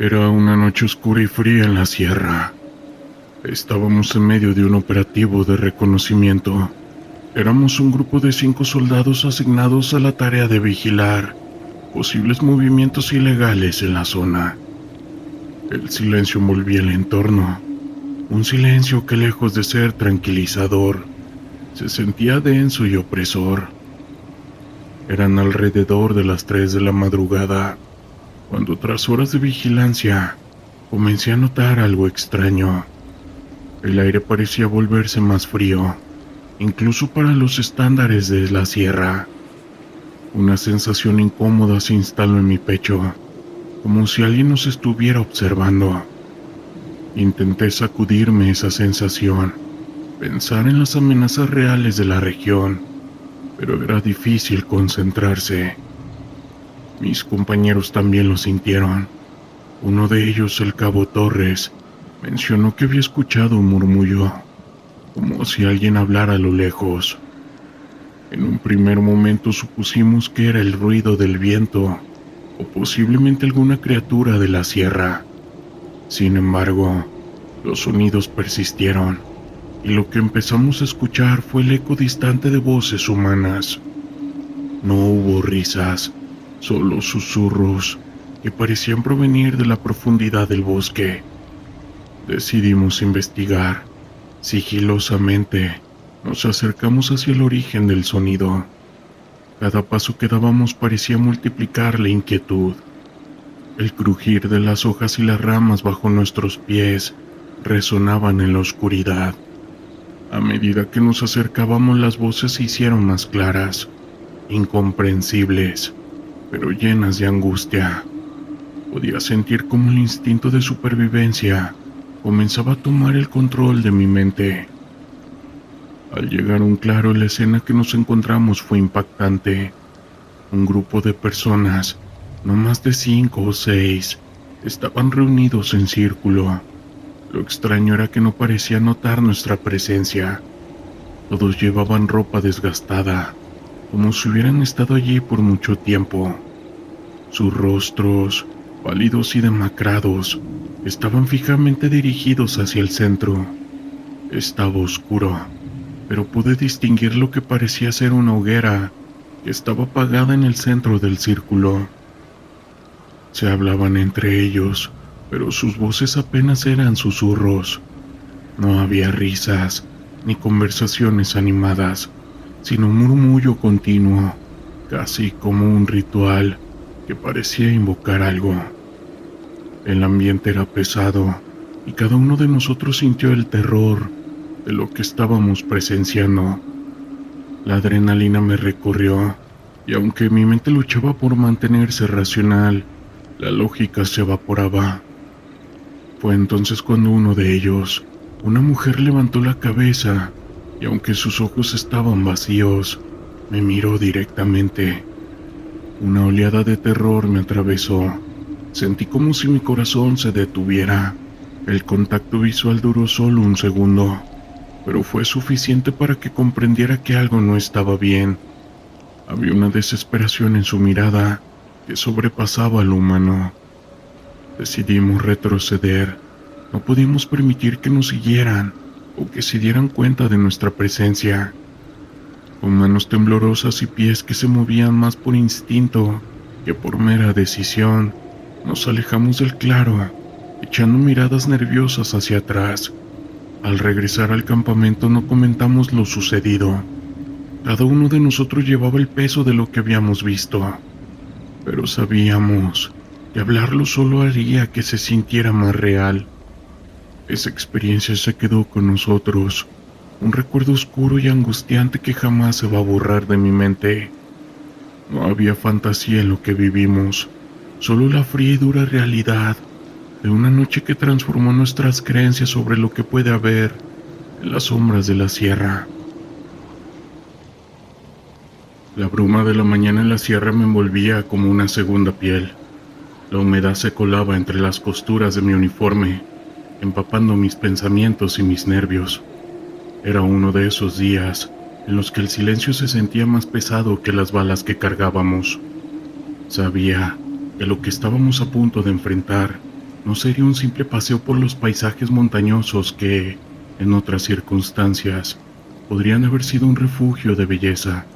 Era una noche oscura y fría en la sierra. Estábamos en medio de un operativo de reconocimiento. Éramos un grupo de 5 soldados asignados a la tarea de vigilar posibles movimientos ilegales en la zona. El silencio envolvía el entorno, un silencio que, lejos de ser tranquilizador, se sentía denso y opresor. Eran alrededor de las 3 de la madrugada, cuando tras horas de vigilancia, comencé a notar algo extraño. El aire parecía volverse más frío, incluso para los estándares de la sierra. Una sensación incómoda se instaló en mi pecho, como si alguien nos estuviera observando. Intenté sacudirme esa sensación, pensar en las amenazas reales de la región, pero era difícil concentrarse. Mis compañeros también lo sintieron. Uno de ellos, el cabo Torres, mencionó que había escuchado un murmullo, como si alguien hablara a lo lejos. En un primer momento supusimos que era el ruido del viento, o posiblemente alguna criatura de la sierra. Sin embargo, los sonidos persistieron, y lo que empezamos a escuchar fue el eco distante de voces humanas. No hubo risas, solo susurros que parecían provenir de la profundidad del bosque. Decidimos investigar. Sigilosamente, nos acercamos hacia el origen del sonido. Cada paso que dábamos parecía multiplicar la inquietud. El crujir de las hojas y las ramas bajo nuestros pies resonaban en la oscuridad. A medida que nos acercábamos, las voces se hicieron más claras, incomprensibles, pero llenas de angustia. Podía sentir cómo el instinto de supervivencia comenzaba a tomar el control de mi mente. Al llegar a un claro, la escena que nos encontramos fue impactante. Un grupo de personas, no más de 5 o 6, estaban reunidos en círculo. Lo extraño era que no parecía notar nuestra presencia. Todos llevaban ropa desgastada, como si hubieran estado allí por mucho tiempo. Sus rostros, pálidos y demacrados, estaban fijamente dirigidos hacia el centro. Estaba oscuro, pero pude distinguir lo que parecía ser una hoguera que estaba apagada en el centro del círculo. Se hablaban entre ellos, pero sus voces apenas eran susurros. No había risas ni conversaciones animadas, sino un murmullo continuo, casi como un ritual que parecía invocar algo. El ambiente era pesado y cada uno de nosotros sintió el terror de lo que estábamos presenciando. La adrenalina me recorrió, y aunque mi mente luchaba por mantenerse racional, la lógica se evaporaba. Fue entonces cuando uno de ellos, una mujer, levantó la cabeza y, aunque sus ojos estaban vacíos, me miró directamente. Una oleada de terror me atravesó. Sentí como si mi corazón se detuviera. El contacto visual duró solo un segundo, pero fue suficiente para que comprendiera que algo no estaba bien. Había una desesperación en su mirada que sobrepasaba lo humano. Decidimos retroceder. No podíamos permitir que nos siguieran o que se dieran cuenta de nuestra presencia. Con manos temblorosas y pies que se movían más por instinto que por mera decisión, nos alejamos del claro, echando miradas nerviosas hacia atrás. Al regresar al campamento no comentamos lo sucedido. Cada uno de nosotros llevaba el peso de lo que habíamos visto, pero sabíamos que hablarlo solo haría que se sintiera más real. Esa experiencia se quedó con nosotros, un recuerdo oscuro y angustiante que jamás se va a borrar de mi mente. No había fantasía en lo que vivimos, solo la fría y dura realidad de una noche que transformó nuestras creencias sobre lo que puede haber en las sombras de la sierra. La bruma de la mañana en la sierra me envolvía como una segunda piel. La humedad se colaba entre las costuras de mi uniforme, empapando mis pensamientos y mis nervios. Era uno de esos días en los que el silencio se sentía más pesado que las balas que cargábamos. Sabía que lo que estábamos a punto de enfrentar No sería un simple paseo por los paisajes montañosos que, en otras circunstancias, podrían haber sido un refugio de belleza.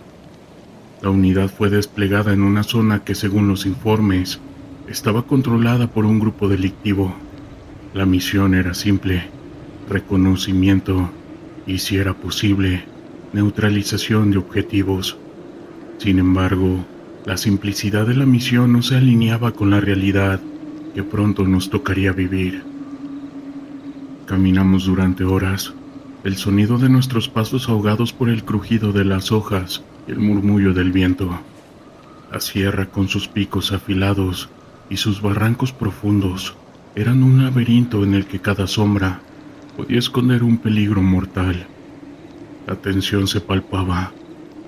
La unidad fue desplegada en una zona que, según los informes, estaba controlada por un grupo delictivo. La misión era simple: reconocimiento y, si era posible, neutralización de objetivos. Sin embargo, la simplicidad de la misión no se alineaba con la realidad que pronto nos tocaría vivir. Caminamos durante horas, el sonido de nuestros pasos ahogados por el crujido de las hojas y el murmullo del viento. La sierra, con sus picos afilados y sus barrancos profundos, eran un laberinto en el que cada sombra podía esconder un peligro mortal. La tensión se palpaba.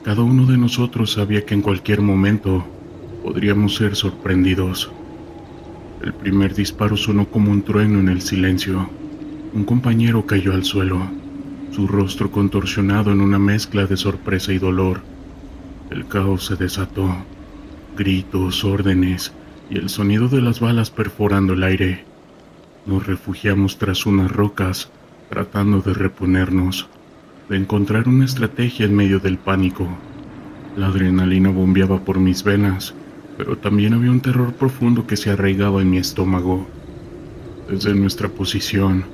Cada uno de nosotros sabía que en cualquier momento podríamos ser sorprendidos. El primer disparo sonó como un trueno en el silencio. Un compañero cayó al suelo, su rostro contorsionado en una mezcla de sorpresa y dolor. El caos se desató: gritos, órdenes y el sonido de las balas perforando el aire. Nos refugiamos tras unas rocas, tratando de reponernos, de encontrar una estrategia en medio del pánico. La adrenalina bombeaba por mis venas, pero también había un terror profundo que se arraigaba en mi estómago. Desde nuestra posición,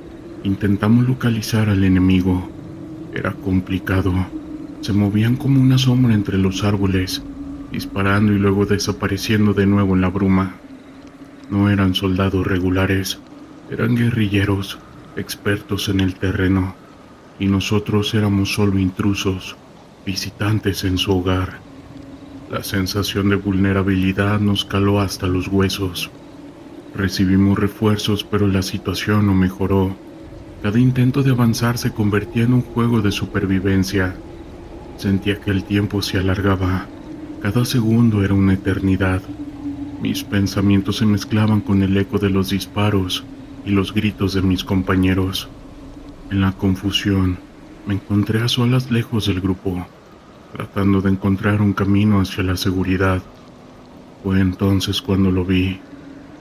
intentamos localizar al enemigo. Era complicado. Se movían como una sombra entre los árboles, disparando y luego desapareciendo de nuevo en la bruma. No eran soldados regulares, eran guerrilleros, expertos en el terreno, y nosotros éramos solo intrusos, visitantes en su hogar. La sensación de vulnerabilidad nos caló hasta los huesos. Recibimos refuerzos, pero la situación no mejoró. Cada intento de avanzar se convertía en un juego de supervivencia. Sentía que el tiempo se alargaba. Cada segundo era una eternidad. Mis pensamientos se mezclaban con el eco de los disparos y los gritos de mis compañeros. En la confusión, me encontré a solas lejos del grupo, tratando de encontrar un camino hacia la seguridad. Fue entonces cuando lo vi,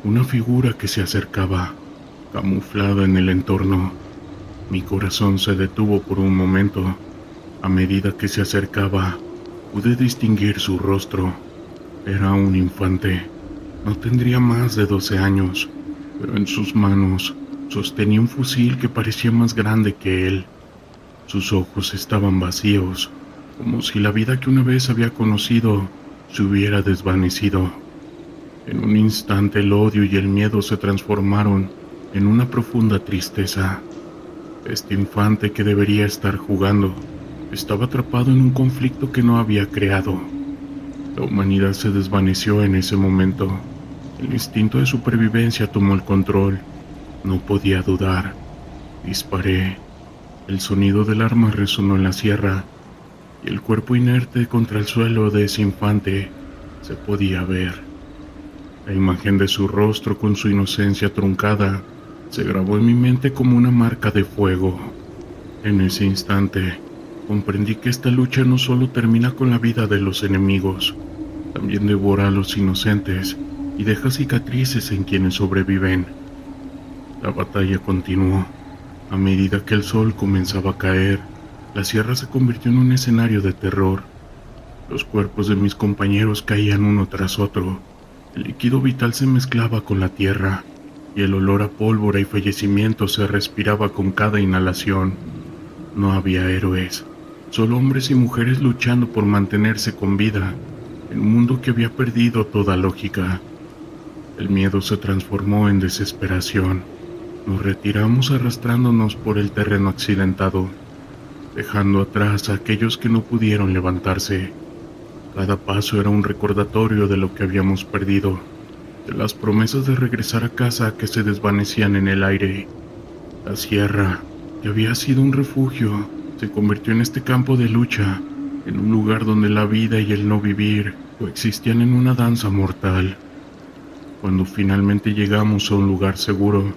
una figura que se acercaba, camuflada en el entorno. Mi corazón se detuvo por un momento. A medida que se acercaba, pude distinguir su rostro. Era un infante. No tendría más de 12 años, pero en sus manos sostenía un fusil que parecía más grande que él. Sus ojos estaban vacíos, como si la vida que una vez había conocido se hubiera desvanecido. En un instante el odio y el miedo se transformaron en una profunda tristeza. Este infante, que debería estar jugando, estaba atrapado en un conflicto que no había creado. La humanidad se desvaneció en ese momento. El instinto de supervivencia tomó el control. No podía dudar. Disparé. El sonido del arma resonó en la sierra, y el cuerpo inerte contra el suelo de ese infante se podía ver. La imagen de su rostro, con su inocencia truncada, se grabó en mi mente como una marca de fuego. En ese instante, comprendí que esta lucha no solo termina con la vida de los enemigos, también devora a los inocentes y deja cicatrices en quienes sobreviven. La batalla continuó. A medida que el sol comenzaba a caer, la sierra se convirtió en un escenario de terror. Los cuerpos de mis compañeros caían uno tras otro. El líquido vital se mezclaba con la tierra, y el olor a pólvora y fallecimiento se respiraba con cada inhalación. No había héroes, solo hombres y mujeres luchando por mantenerse con vida, en un mundo que había perdido toda lógica. El miedo se transformó en desesperación. Nos retiramos arrastrándonos por el terreno accidentado, dejando atrás a aquellos que no pudieron levantarse. Cada paso era un recordatorio de lo que habíamos perdido, de las promesas de regresar a casa que se desvanecían en el aire. La sierra, que había sido un refugio, se convirtió en este campo de lucha, en un lugar donde la vida y el no vivir coexistían en una danza mortal. Cuando finalmente llegamos a un lugar seguro,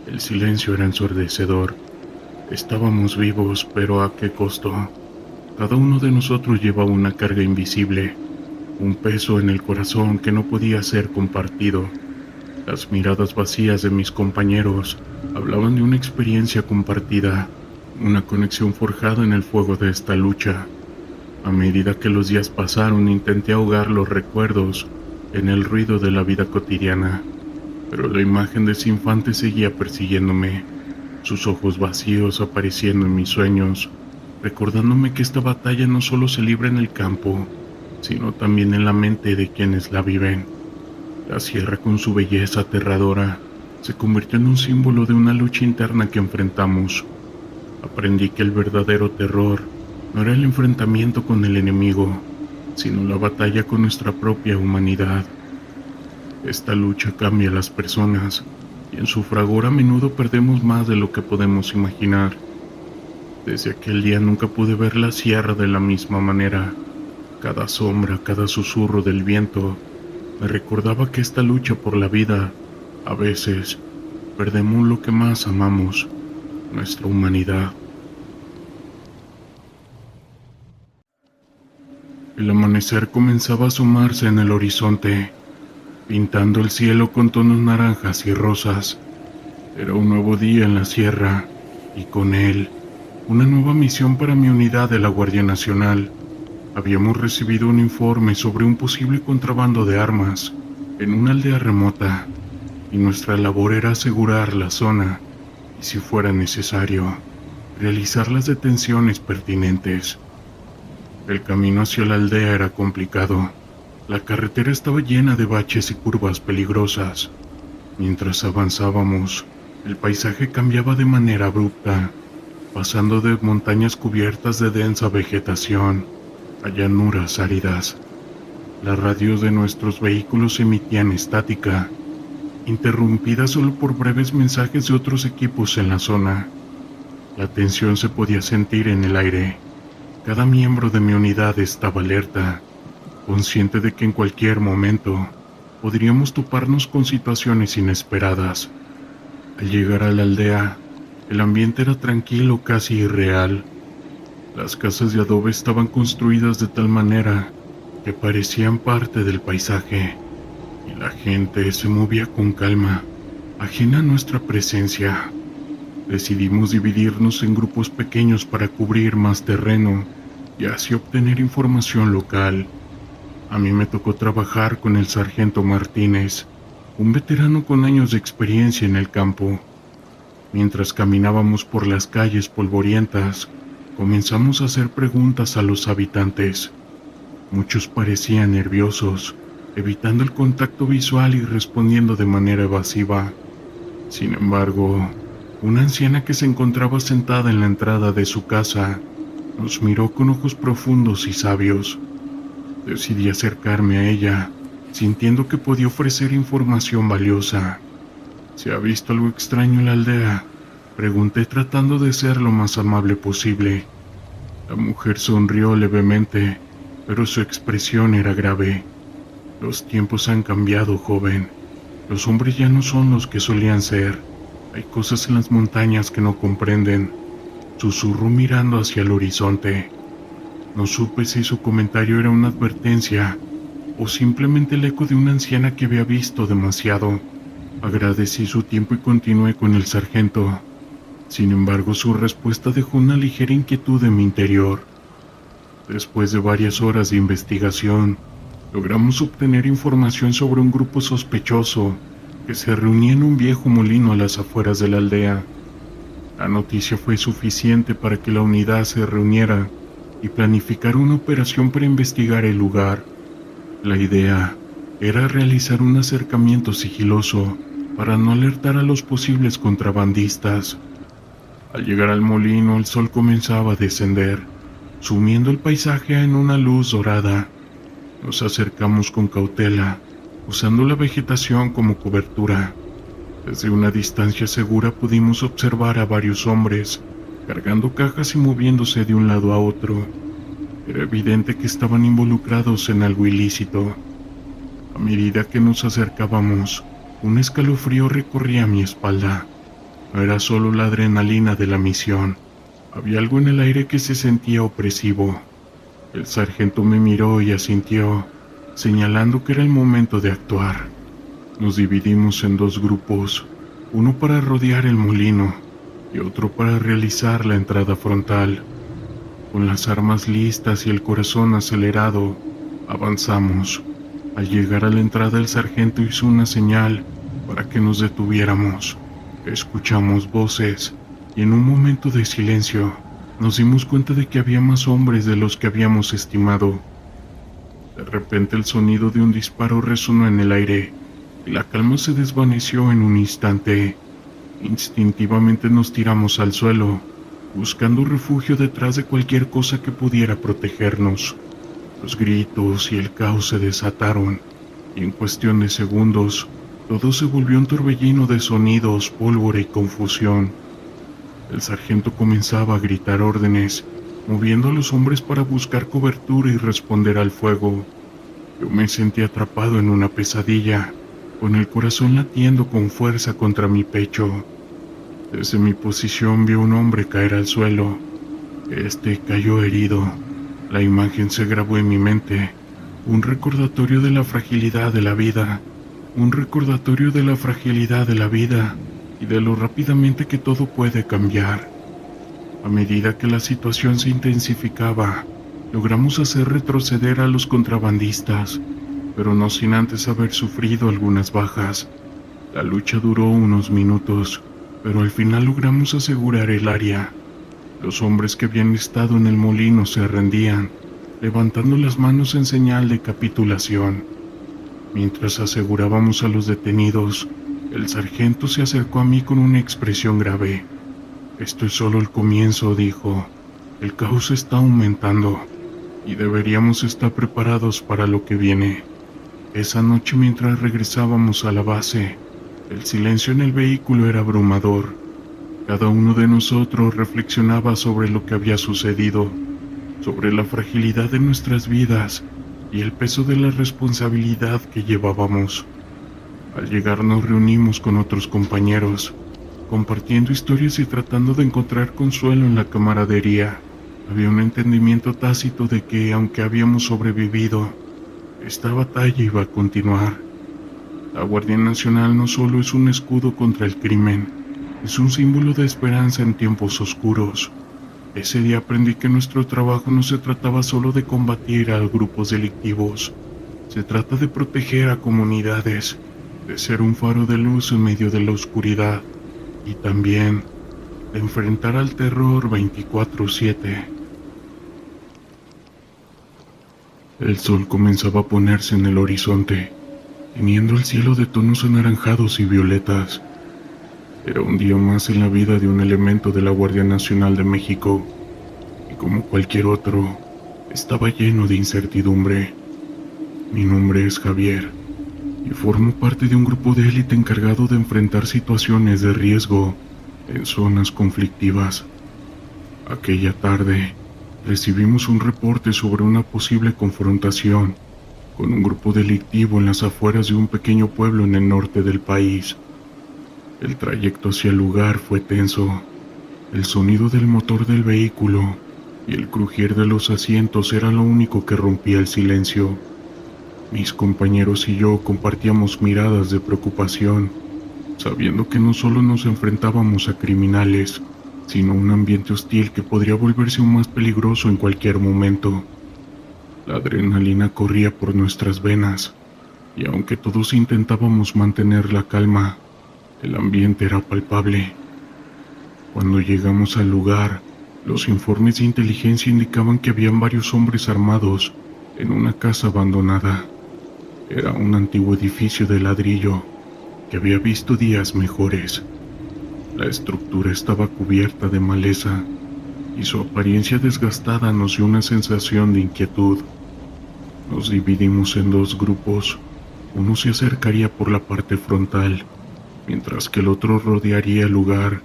el silencio era ensordecedor. Estábamos vivos, pero ¿a qué costo? Cada uno de nosotros llevaba una carga invisible, un peso en el corazón que no podía ser compartido. Las miradas vacías de mis compañeros hablaban de una experiencia compartida, una conexión forjada en el fuego de esta lucha. A medida que los días pasaron, intenté ahogar los recuerdos en el ruido de la vida cotidiana, pero la imagen de ese infante seguía persiguiéndome, sus ojos vacíos apareciendo en mis sueños, recordándome que esta batalla no solo se libra en el campo, sino también en la mente de quienes la viven. La sierra, con su belleza aterradora, se convirtió en un símbolo de una lucha interna que enfrentamos. Aprendí que el verdadero terror no era el enfrentamiento con el enemigo, sino la batalla con nuestra propia humanidad. Esta lucha cambia a las personas, y en su fragor a menudo perdemos más de lo que podemos imaginar. Desde aquel día nunca pude ver la sierra de la misma manera. Cada sombra, cada susurro del viento, me recordaba que esta lucha por la vida, a veces, perdemos lo que más amamos, nuestra humanidad. El amanecer comenzaba a asomarse en el horizonte, pintando el cielo con tonos naranjas y rosas. Era un nuevo día en la sierra, y con él, una nueva misión para mi unidad de la Guardia Nacional. Habíamos recibido un informe sobre un posible contrabando de armas en una aldea remota, y nuestra labor era asegurar la zona y, si fuera necesario, realizar las detenciones pertinentes. El camino hacia la aldea era complicado. La carretera estaba llena de baches y curvas peligrosas. Mientras avanzábamos, el paisaje cambiaba de manera abrupta, pasando de montañas cubiertas de densa vegetación a llanuras áridas. Las radios de nuestros vehículos emitían estática, interrumpida solo por breves mensajes de otros equipos en la zona. La tensión se podía sentir en el aire. Cada miembro de mi unidad estaba alerta, consciente de que en cualquier momento podríamos toparnos con situaciones inesperadas. Al llegar a la aldea, el ambiente era tranquilo, casi irreal. Las casas de adobe estaban construidas de tal manera que parecían parte del paisaje, y la gente se movía con calma, ajena a nuestra presencia. Decidimos dividirnos en grupos pequeños para cubrir más terreno y así obtener información local. A mí me tocó trabajar con el sargento Martínez, un veterano con años de experiencia en el campo. Mientras caminábamos por las calles polvorientas, comenzamos a hacer preguntas a los habitantes. Muchos parecían nerviosos, evitando el contacto visual y respondiendo de manera evasiva. Sin embargo, una anciana que se encontraba sentada en la entrada de su casa nos miró con ojos profundos y sabios. Decidí acercarme a ella, sintiendo que podía ofrecer información valiosa. ¿Se ha visto algo extraño en la aldea?, pregunté, tratando de ser lo más amable posible. La mujer sonrió levemente, pero su expresión era grave. Los tiempos han cambiado, joven. Los hombres ya no son los que solían ser. Hay cosas en las montañas que no comprenden. Susurró mirando hacia el horizonte. No supe si su comentario era una advertencia o simplemente el eco de una anciana que había visto demasiado. Agradecí su tiempo y continué con el sargento. Sin embargo, su respuesta dejó una ligera inquietud en mi interior. Después de varias horas de investigación, logramos obtener información sobre un grupo sospechoso que se reunía en un viejo molino a las afueras de la aldea. La noticia fue suficiente para que la unidad se reuniera y planificara una operación para investigar el lugar. La idea era realizar un acercamiento sigiloso para no alertar a los posibles contrabandistas. Al llegar al molino, el sol comenzaba a descender, sumiendo el paisaje en una luz dorada. Nos acercamos con cautela, usando la vegetación como cobertura. Desde una distancia segura pudimos observar a varios hombres, cargando cajas y moviéndose de un lado a otro. Era evidente que estaban involucrados en algo ilícito. A medida que nos acercábamos, un escalofrío recorría mi espalda. No era solo la adrenalina de la misión. Había algo en el aire que se sentía opresivo. El sargento me miró y asintió, señalando que era el momento de actuar. Nos dividimos en dos grupos, uno para rodear el molino y otro para realizar la entrada frontal. Con las armas listas y el corazón acelerado, avanzamos. Al llegar a la entrada, el sargento hizo una señal para que nos detuviéramos. Escuchamos voces y en un momento de silencio nos dimos cuenta de que había más hombres de los que habíamos estimado. De repente el sonido de un disparo resonó en el aire y la calma se desvaneció en un instante. Instintivamente nos tiramos al suelo, buscando refugio detrás de cualquier cosa que pudiera protegernos. Los gritos y el caos se desataron, y en cuestión de segundos, todo se volvió un torbellino de sonidos, pólvora y confusión. El sargento comenzaba a gritar órdenes, moviendo a los hombres para buscar cobertura y responder al fuego. Yo me sentí atrapado en una pesadilla, con el corazón latiendo con fuerza contra mi pecho. Desde mi posición vi a un hombre caer al suelo. Este cayó herido. La imagen se grabó en mi mente, un recordatorio de la fragilidad de la vida, un recordatorio de la fragilidad de la vida y de lo rápidamente que todo puede cambiar. A medida que la situación se intensificaba, logramos hacer retroceder a los contrabandistas, pero no sin antes haber sufrido algunas bajas. La lucha duró unos minutos, pero al final logramos asegurar el área. Los hombres que habían estado en el molino se rendían, levantando las manos en señal de capitulación. Mientras asegurábamos a los detenidos, el sargento se acercó a mí con una expresión grave. «Esto es solo el comienzo», dijo. «El caos está aumentando y deberíamos estar preparados para lo que viene». Esa noche, mientras regresábamos a la base, el silencio en el vehículo era abrumador. Cada uno de nosotros reflexionaba sobre lo que había sucedido, sobre la fragilidad de nuestras vidas y el peso de la responsabilidad que llevábamos. Al llegar nos reunimos con otros compañeros, compartiendo historias y tratando de encontrar consuelo en la camaradería. Había un entendimiento tácito de que, aunque habíamos sobrevivido, esta batalla iba a continuar. La Guardia Nacional no solo es un escudo contra el crimen, es un símbolo de esperanza en tiempos oscuros. Ese día aprendí que nuestro trabajo no se trataba solo de combatir a grupos delictivos. Se trata de proteger a comunidades, de ser un faro de luz en medio de la oscuridad y también de enfrentar al terror 24/7. El sol comenzaba a ponerse en el horizonte, teniendo el cielo de tonos anaranjados y violetas. Era un día más en la vida de un elemento de la Guardia Nacional de México, y como cualquier otro, estaba lleno de incertidumbre. Mi nombre es Javier, y formo parte de un grupo de élite encargado de enfrentar situaciones de riesgo en zonas conflictivas. Aquella tarde, recibimos un reporte sobre una posible confrontación con un grupo delictivo en las afueras de un pequeño pueblo en el norte del país. El trayecto hacia el lugar fue tenso. El sonido del motor del vehículo y el crujir de los asientos era lo único que rompía el silencio. Mis compañeros y yo compartíamos miradas de preocupación, sabiendo que no solo nos enfrentábamos a criminales, sino a un ambiente hostil que podría volverse aún más peligroso en cualquier momento. La adrenalina corría por nuestras venas, y aunque todos intentábamos mantener la calma, el ambiente era palpable. Cuando llegamos al lugar, los informes de inteligencia indicaban que habían varios hombres armados en una casa abandonada. Era un antiguo edificio de ladrillo que había visto días mejores. La estructura estaba cubierta de maleza y su apariencia desgastada nos dio una sensación de inquietud. Nos dividimos en dos grupos. Uno se acercaría por la parte frontal, mientras que el otro rodearía el lugar.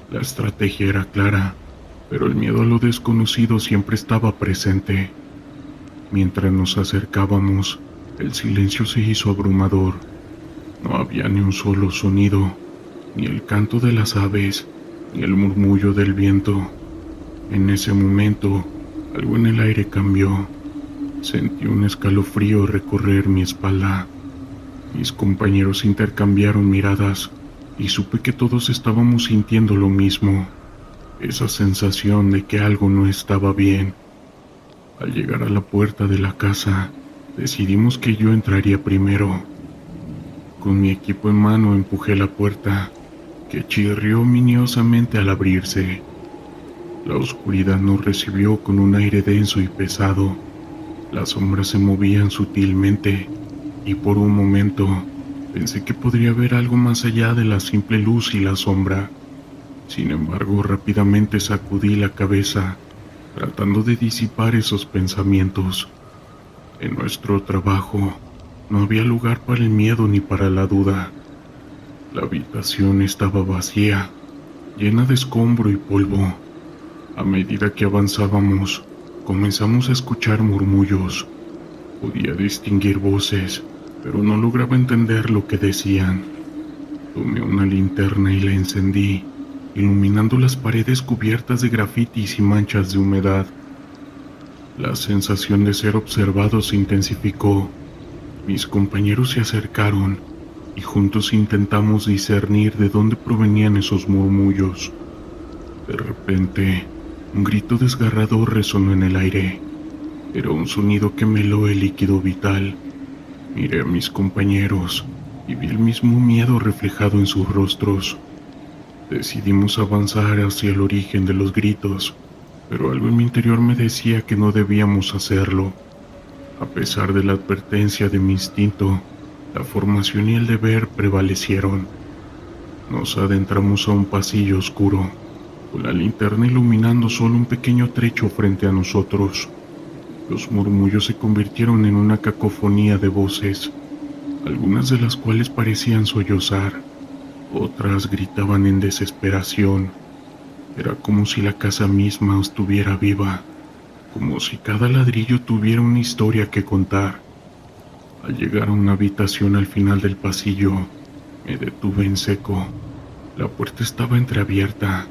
La estrategia era clara, pero el miedo a lo desconocido siempre estaba presente. Mientras nos acercábamos, el silencio se hizo abrumador. No había ni un solo sonido, ni el canto de las aves, ni el murmullo del viento. En ese momento, algo en el aire cambió. Sentí un escalofrío recorrer mi espalda. Mis compañeros intercambiaron miradas y supe que todos estábamos sintiendo lo mismo, esa sensación de que algo no estaba bien. Al llegar a la puerta de la casa, decidimos que yo entraría primero. Con mi equipo en mano empujé la puerta, que chirrió ominiosamente al abrirse. La oscuridad nos recibió con un aire denso y pesado. Las sombras se movían sutilmente, y por un momento pensé que podría haber algo más allá de la simple luz y la sombra. Sin embargo, rápidamente sacudí la cabeza, tratando de disipar esos pensamientos. En nuestro trabajo no había lugar para el miedo ni para la duda. La habitación estaba vacía, llena de escombro y polvo. A medida que avanzábamos, comenzamos a escuchar murmullos. Podía distinguir voces, pero no lograba entender lo que decían. Tomé una linterna y la encendí, iluminando las paredes cubiertas de grafitis y manchas de humedad. La sensación de ser observado se intensificó. Mis compañeros se acercaron y juntos intentamos discernir de dónde provenían esos murmullos. De repente, un grito desgarrador resonó en el aire. Era un sonido que me heló el líquido vital. Miré a mis compañeros y vi el mismo miedo reflejado en sus rostros. Decidimos avanzar hacia el origen de los gritos, pero algo en mi interior me decía que no debíamos hacerlo. A pesar de la advertencia de mi instinto, la formación y el deber prevalecieron. Nos adentramos a un pasillo oscuro, con la linterna iluminando solo un pequeño trecho frente a nosotros. Los murmullos se convirtieron en una cacofonía de voces, algunas de las cuales parecían sollozar, otras gritaban en desesperación. Era como si la casa misma estuviera viva, como si cada ladrillo tuviera una historia que contar. Al llegar a una habitación al final del pasillo, me detuve en seco. La puerta estaba entreabierta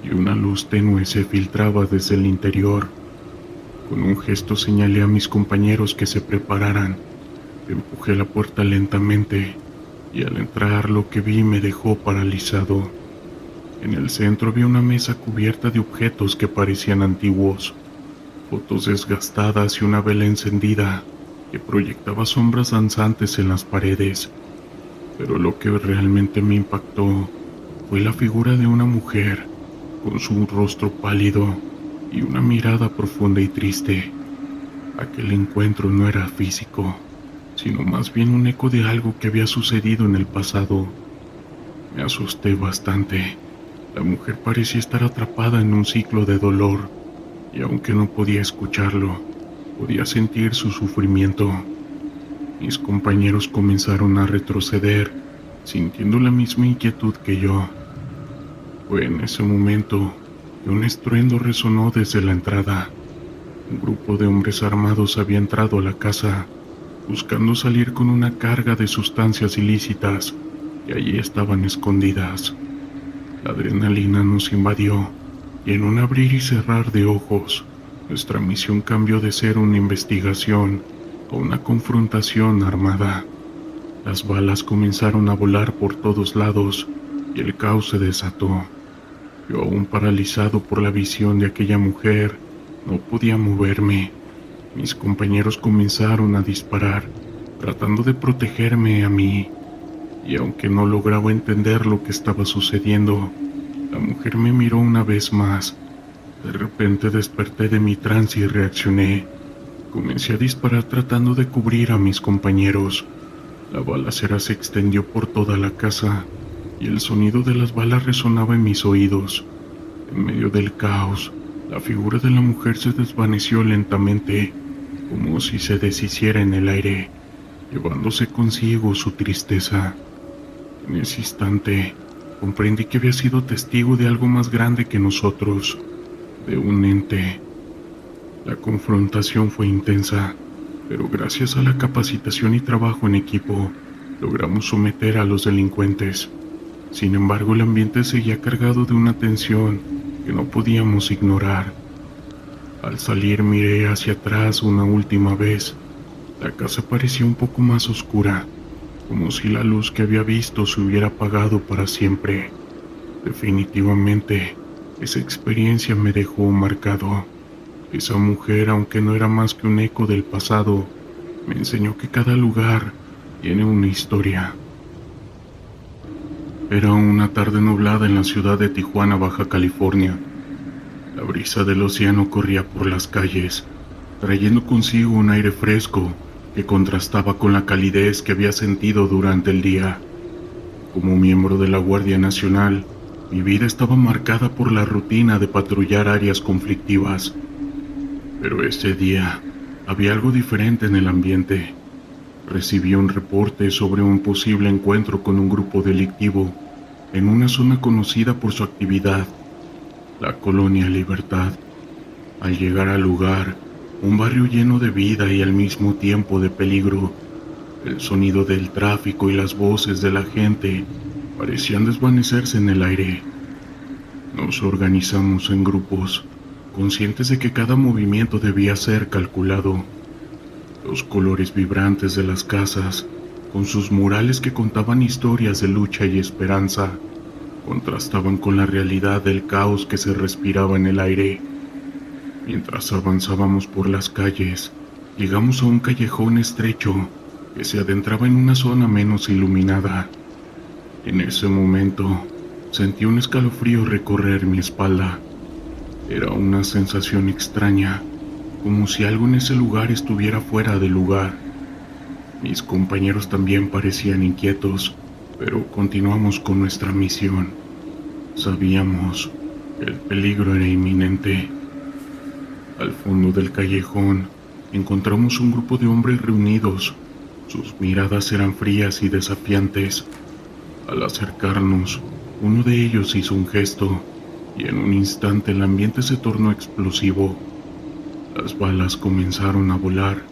y una luz tenue se filtraba desde el interior. Con un gesto señalé a mis compañeros que se prepararan. Empujé la puerta lentamente y al entrar lo que vi me dejó paralizado. En el centro había una mesa cubierta de objetos que parecían antiguos, fotos desgastadas y una vela encendida que proyectaba sombras danzantes en las paredes. Pero lo que realmente me impactó fue la figura de una mujer, con su rostro pálido y una mirada profunda y triste. Aquel encuentro no era físico, sino más bien un eco de algo que había sucedido en el pasado. Me asusté bastante. La mujer parecía estar atrapada en un ciclo de dolor, y aunque no podía escucharlo, podía sentir su sufrimiento. Mis compañeros comenzaron a retroceder, sintiendo la misma inquietud que yo. Fue en ese momento que un estruendo resonó desde la entrada. Un grupo de hombres armados había entrado a la casa, buscando salir con una carga de sustancias ilícitas que allí estaban escondidas. La adrenalina nos invadió y en un abrir y cerrar de ojos, nuestra misión cambió de ser una investigación a una confrontación armada. Las balas comenzaron a volar por todos lados y el caos se desató. Yo, aún paralizado por la visión de aquella mujer, no podía moverme. Mis compañeros comenzaron a disparar, tratando de protegerme a mí, y aunque no lograba entender lo que estaba sucediendo, la mujer me miró una vez más. De repente desperté de mi trance y reaccioné. Comencé a disparar tratando de cubrir a mis compañeros. La balacera se extendió por toda la casa, y el sonido de las balas resonaba en mis oídos. En medio del caos, la figura de la mujer se desvaneció lentamente, como si se deshiciera en el aire, llevándose consigo su tristeza. En ese instante, comprendí que había sido testigo de algo más grande que nosotros, de un ente. La confrontación fue intensa, pero gracias a la capacitación y trabajo en equipo, logramos someter a los delincuentes. Sin embargo, el ambiente seguía cargado de una tensión que no podíamos ignorar. Al salir miré hacia atrás una última vez. La casa parecía un poco más oscura, como si la luz que había visto se hubiera apagado para siempre. Definitivamente, esa experiencia me dejó marcado. Esa mujer, aunque no era más que un eco del pasado, me enseñó que cada lugar tiene una historia. Era una tarde nublada en la ciudad de Tijuana, Baja California. La brisa del océano corría por las calles, trayendo consigo un aire fresco que contrastaba con la calidez que había sentido durante el día. Como miembro de la Guardia Nacional, mi vida estaba marcada por la rutina de patrullar áreas conflictivas. Pero ese día había algo diferente en el ambiente. Recibí un reporte sobre un posible encuentro con un grupo delictivo en una zona conocida por su actividad, la Colonia Libertad. Al llegar al lugar, un barrio lleno de vida y al mismo tiempo de peligro, el sonido del tráfico y las voces de la gente parecían desvanecerse en el aire. Nos organizamos en grupos, conscientes de que cada movimiento debía ser calculado. Los colores vibrantes de las casas, con sus murales que contaban historias de lucha y esperanza, contrastaban con la realidad del caos que se respiraba en el aire. Mientras avanzábamos por las calles, llegamos a un callejón estrecho que se adentraba en una zona menos iluminada. En ese momento, sentí un escalofrío recorrer mi espalda. Era una sensación extraña, como si algo en ese lugar estuviera fuera de lugar. Mis compañeros también parecían inquietos, pero continuamos con nuestra misión. Sabíamos que el peligro era inminente. Al fondo del callejón, encontramos un grupo de hombres reunidos. Sus miradas eran frías y desafiantes. Al acercarnos, uno de ellos hizo un gesto, y en un instante el ambiente se tornó explosivo. Las balas comenzaron a volar,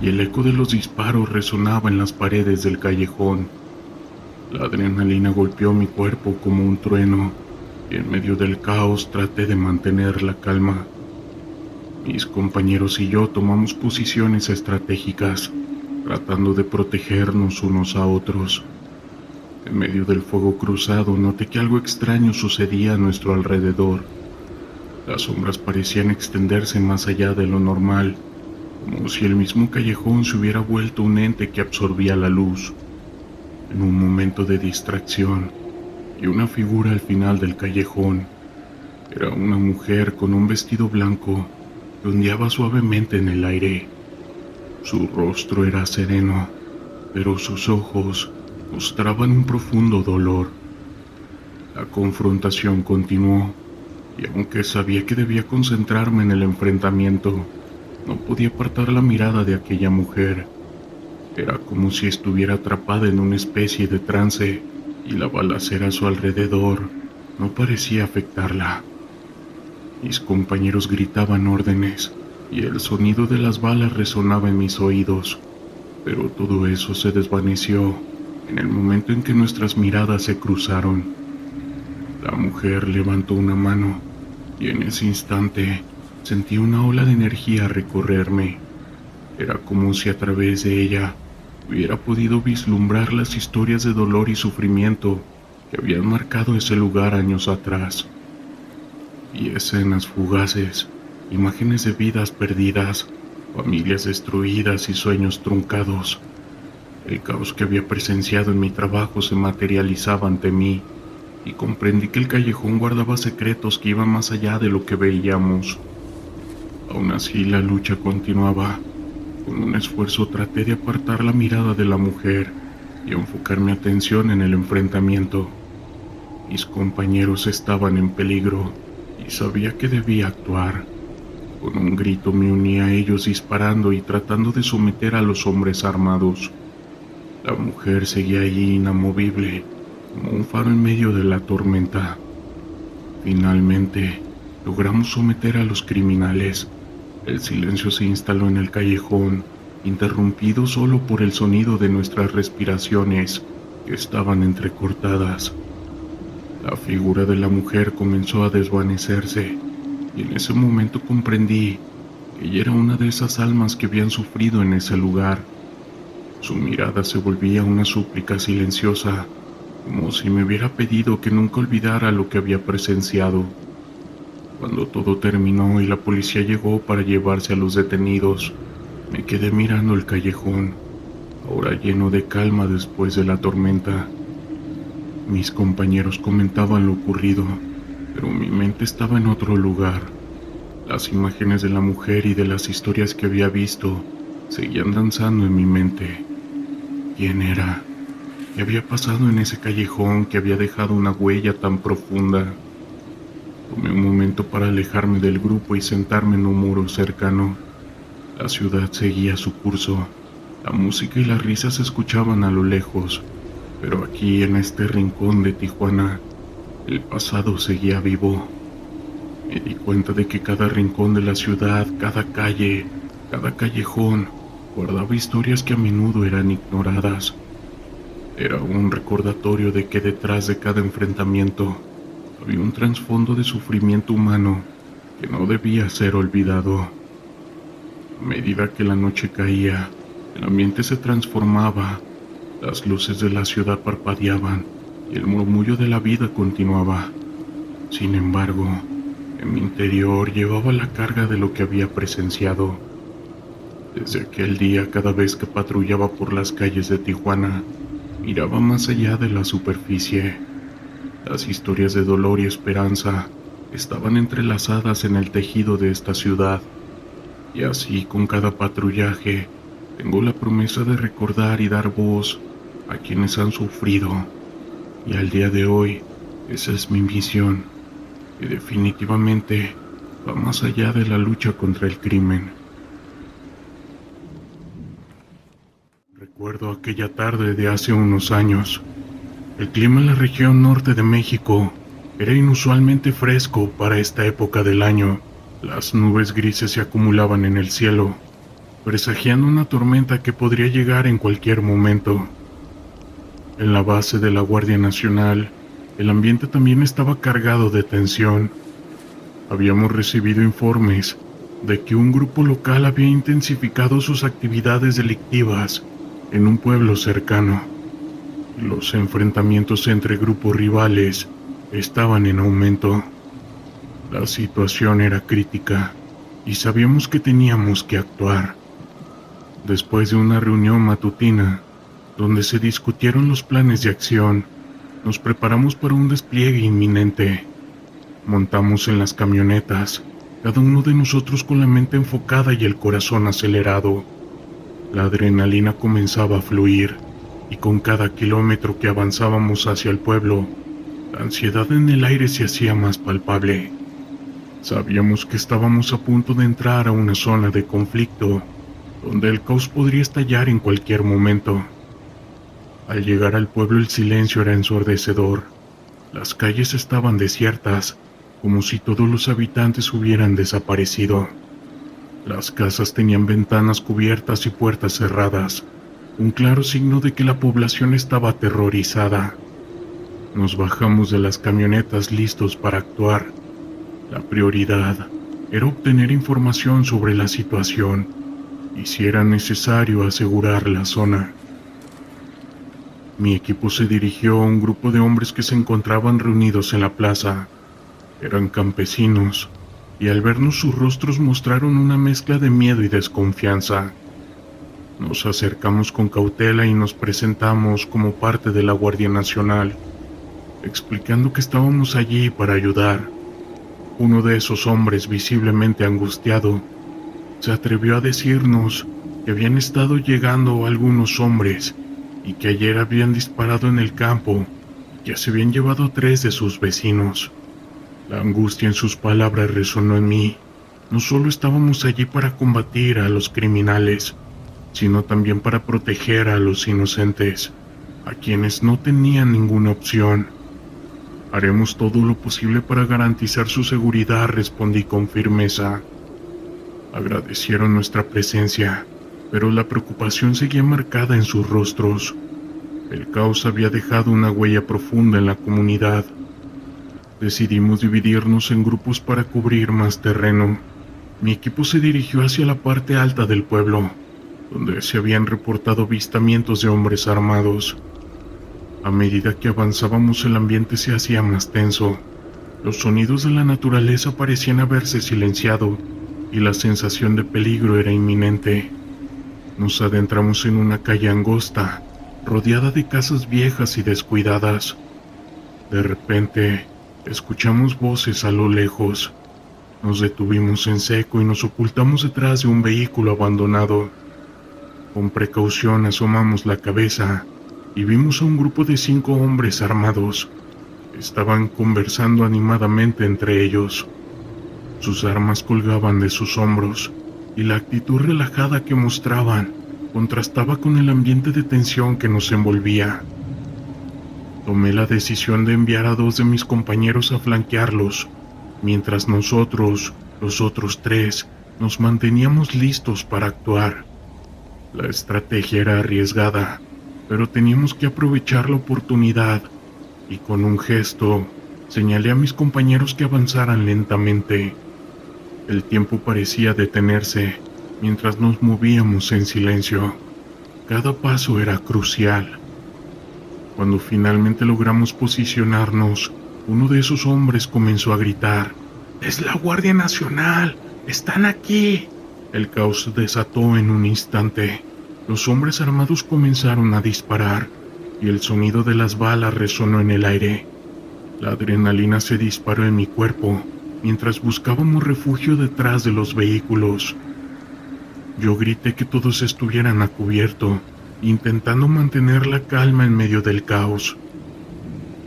y el eco de los disparos resonaba en las paredes del callejón. La adrenalina golpeó mi cuerpo como un trueno, y en medio del caos traté de mantener la calma. Mis compañeros y yo tomamos posiciones estratégicas, tratando de protegernos unos a otros. En medio del fuego cruzado noté que algo extraño sucedía a nuestro alrededor. Las sombras parecían extenderse más allá de lo normal, como si el mismo callejón se hubiera vuelto un ente que absorbía la luz. En un momento de distracción, vi una figura al final del callejón. Era una mujer con un vestido blanco que ondeaba suavemente en el aire. Su rostro era sereno, pero sus ojos mostraban un profundo dolor. La confrontación continuó, y aunque sabía que debía concentrarme en el enfrentamiento, no podía apartar la mirada de aquella mujer. Era como si estuviera atrapada en una especie de trance, y la balacera a su alrededor no parecía afectarla. Mis compañeros gritaban órdenes, y el sonido de las balas resonaba en mis oídos, pero todo eso se desvaneció en el momento en que nuestras miradas se cruzaron. La mujer levantó una mano, y en ese instante sentí una ola de energía recorrerme. Era como si a través de ella hubiera podido vislumbrar las historias de dolor y sufrimiento que habían marcado ese lugar años atrás. Y escenas fugaces, imágenes de vidas perdidas, familias destruidas y sueños truncados. El caos que había presenciado en mi trabajo se materializaba ante mí, y comprendí que el callejón guardaba secretos que iban más allá de lo que veíamos. Aún así, la lucha continuaba. Con un esfuerzo traté de apartar la mirada de la mujer y enfocar mi atención en el enfrentamiento. Mis compañeros estaban en peligro y sabía que debía actuar. Con un grito me uní a ellos disparando y tratando de someter a los hombres armados. La mujer seguía allí inamovible, como un faro en medio de la tormenta. Finalmente, logramos someter a los criminales. El silencio se instaló en el callejón, interrumpido solo por el sonido de nuestras respiraciones, que estaban entrecortadas. La figura de la mujer comenzó a desvanecerse, y en ese momento comprendí que ella era una de esas almas que habían sufrido en ese lugar. Su mirada se volvía una súplica silenciosa, como si me hubiera pedido que nunca olvidara lo que había presenciado. Cuando todo terminó y la policía llegó para llevarse a los detenidos, me quedé mirando el callejón, ahora lleno de calma después de la tormenta. Mis compañeros comentaban lo ocurrido, pero mi mente estaba en otro lugar. Las imágenes de la mujer y de las historias que había visto seguían danzando en mi mente. ¿Quién era? ¿Qué había pasado en ese callejón que había dejado una huella tan profunda? Tomé un momento para alejarme del grupo y sentarme en un muro cercano. La ciudad seguía su curso. La música y las risas se escuchaban a lo lejos, pero aquí en este rincón de Tijuana, el pasado seguía vivo. Me di cuenta de que cada rincón de la ciudad, cada calle, cada callejón, guardaba historias que a menudo eran ignoradas. Era un recordatorio de que detrás de cada enfrentamiento había un trasfondo de sufrimiento humano que no debía ser olvidado. A medida que la noche caía, el ambiente se transformaba, las luces de la ciudad parpadeaban y el murmullo de la vida continuaba. Sin embargo, en mi interior llevaba la carga de lo que había presenciado. Desde aquel día, cada vez que patrullaba por las calles de Tijuana, miraba más allá de la superficie. Las historias de dolor y esperanza estaban entrelazadas en el tejido de esta ciudad, y así con cada patrullaje tengo la promesa de recordar y dar voz a quienes han sufrido, y al día de hoy esa es mi misión, que definitivamente va más allá de la lucha contra el crimen. Recuerdo aquella tarde de hace unos años. El clima en la región norte de México era inusualmente fresco para esta época del año. Las nubes grises se acumulaban en el cielo, presagiando una tormenta que podría llegar en cualquier momento. En la base de la Guardia Nacional, el ambiente también estaba cargado de tensión. Habíamos recibido informes de que un grupo local había intensificado sus actividades delictivas en un pueblo cercano. Los enfrentamientos entre grupos rivales estaban en aumento. La situación era crítica y sabíamos que teníamos que actuar. Después de una reunión matutina, donde se discutieron los planes de acción, nos preparamos para un despliegue inminente. Montamos en las camionetas, cada uno de nosotros con la mente enfocada y el corazón acelerado. La adrenalina comenzaba a fluir, y con cada kilómetro que avanzábamos hacia el pueblo, la ansiedad en el aire se hacía más palpable. Sabíamos que estábamos a punto de entrar a una zona de conflicto, donde el caos podría estallar en cualquier momento. Al llegar al pueblo el silencio era ensordecedor. Las calles estaban desiertas, como si todos los habitantes hubieran desaparecido. Las casas tenían ventanas cubiertas y puertas cerradas, un claro signo de que la población estaba aterrorizada. Nos bajamos de las camionetas listos para actuar. La prioridad era obtener información sobre la situación y, si era necesario, asegurar la zona. Mi equipo se dirigió a un grupo de hombres que se encontraban reunidos en la plaza. Eran campesinos, y al vernos sus rostros mostraron una mezcla de miedo y desconfianza. Nos acercamos con cautela y nos presentamos como parte de la Guardia Nacional, explicando que estábamos allí para ayudar. Uno de esos hombres, visiblemente angustiado, se atrevió a decirnos que habían estado llegando algunos hombres y que ayer habían disparado en el campo y que se habían llevado a 3 de sus vecinos. La angustia en sus palabras resonó en mí. No solo estábamos allí para combatir a los criminales, sino también para proteger a los inocentes, a quienes no tenían ninguna opción. Haremos todo lo posible para garantizar su seguridad, respondí con firmeza. Agradecieron nuestra presencia, pero la preocupación seguía marcada en sus rostros. El caos había dejado una huella profunda en la comunidad. Decidimos dividirnos en grupos para cubrir más terreno. Mi equipo se dirigió hacia la parte alta del pueblo, donde se habían reportado avistamientos de hombres armados. A medida que avanzábamos, el ambiente se hacía más tenso. Los sonidos de la naturaleza parecían haberse silenciado y la sensación de peligro era inminente. Nos adentramos en una calle angosta, rodeada de casas viejas y descuidadas. De repente, escuchamos voces a lo lejos. Nos detuvimos en seco y nos ocultamos detrás de un vehículo abandonado. Con precaución asomamos la cabeza y vimos a un grupo de 5 hombres armados. Estaban conversando animadamente entre ellos. Sus armas colgaban de sus hombros y la actitud relajada que mostraban contrastaba con el ambiente de tensión que nos envolvía. Tomé la decisión de enviar a 2 de mis compañeros a flanquearlos, mientras nosotros, los otros 3, nos manteníamos listos para actuar. La estrategia era arriesgada, pero teníamos que aprovechar la oportunidad, y con un gesto señalé a mis compañeros que avanzaran lentamente. El tiempo parecía detenerse mientras nos movíamos en silencio. Cada paso era crucial. Cuando finalmente logramos posicionarnos, uno de esos hombres comenzó a gritar: «¡Es la Guardia Nacional! ¡Están aquí!». El caos desató en un instante. Los hombres armados comenzaron a disparar, y el sonido de las balas resonó en el aire. La adrenalina se disparó en mi cuerpo, mientras buscábamos refugio detrás de los vehículos. Yo grité que todos estuvieran a cubierto, intentando mantener la calma en medio del caos.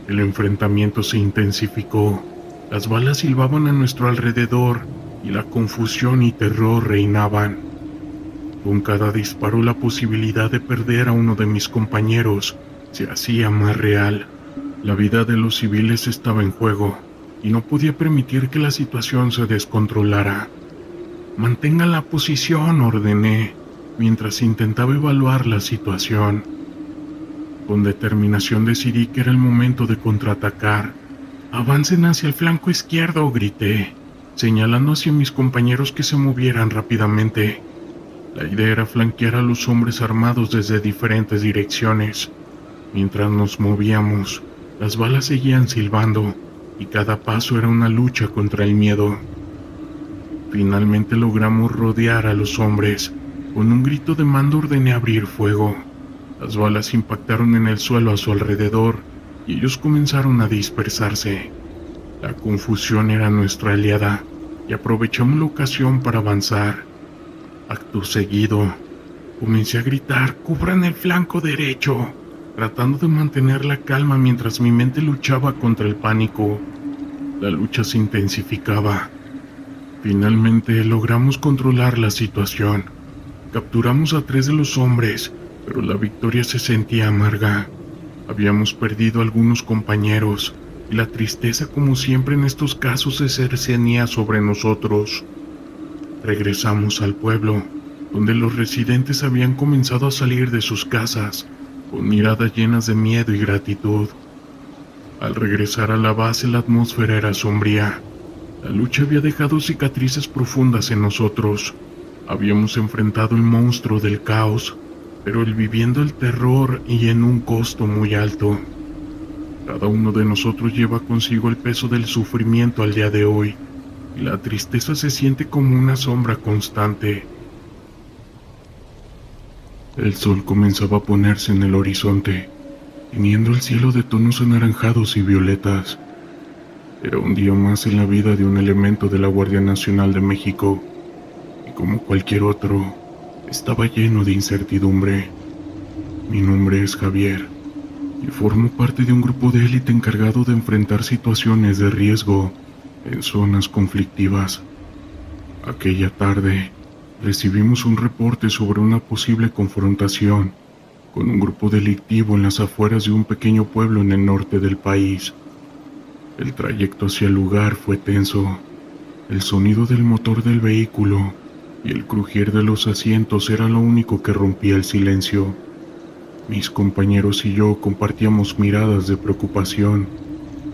El enfrentamiento se intensificó, las balas silbaban a nuestro alrededor y la confusión y terror reinaban. Con cada disparo la posibilidad de perder a uno de mis compañeros se hacía más real. La vida de los civiles estaba en juego y no podía permitir que la situación se descontrolara. «Mantengan la posición», ordené, mientras intentaba evaluar la situación. Con determinación decidí que era el momento de contraatacar. «Avancen hacia el flanco izquierdo», grité, señalando hacia mis compañeros que se movieran rápidamente. La idea era flanquear a los hombres armados desde diferentes direcciones. Mientras nos movíamos, las balas seguían silbando y cada paso era una lucha contra el miedo. Finalmente logramos rodear a los hombres. Con un grito de mando ordené abrir fuego. Las balas impactaron en el suelo a su alrededor y ellos comenzaron a dispersarse. La confusión era nuestra aliada y aprovechamos la ocasión para avanzar. Acto seguido, comencé a gritar: «¡Cubran el flanco derecho!», tratando de mantener la calma mientras mi mente luchaba contra el pánico. La lucha se intensificaba. Finalmente logramos controlar la situación. Capturamos a 3 de los hombres, pero la victoria se sentía amarga. Habíamos perdido a algunos compañeros, y la tristeza, como siempre en estos casos, se cernía sobre nosotros. Regresamos al pueblo, donde los residentes habían comenzado a salir de sus casas, con miradas llenas de miedo y gratitud. Al regresar a la base, la atmósfera era sombría. La lucha había dejado cicatrices profundas en nosotros. Habíamos enfrentado el monstruo del caos, pero viviendo el terror y en un costo muy alto. Cada uno de nosotros lleva consigo el peso del sufrimiento al día de hoy, y la tristeza se siente como una sombra constante. El sol comenzaba a ponerse en el horizonte, tiñendo el cielo de tonos anaranjados y violetas. Era un día más en la vida de un elemento de la Guardia Nacional de México, y como cualquier otro, estaba lleno de incertidumbre. Mi nombre es Javier, y formo parte de un grupo de élite encargado de enfrentar situaciones de riesgo en zonas conflictivas. Aquella tarde, recibimos un reporte sobre una posible confrontación con un grupo delictivo en las afueras de un pequeño pueblo en el norte del país. El trayecto hacia el lugar fue tenso. El sonido del motor del vehículo y el crujir de los asientos era lo único que rompía el silencio. Mis compañeros y yo compartíamos miradas de preocupación,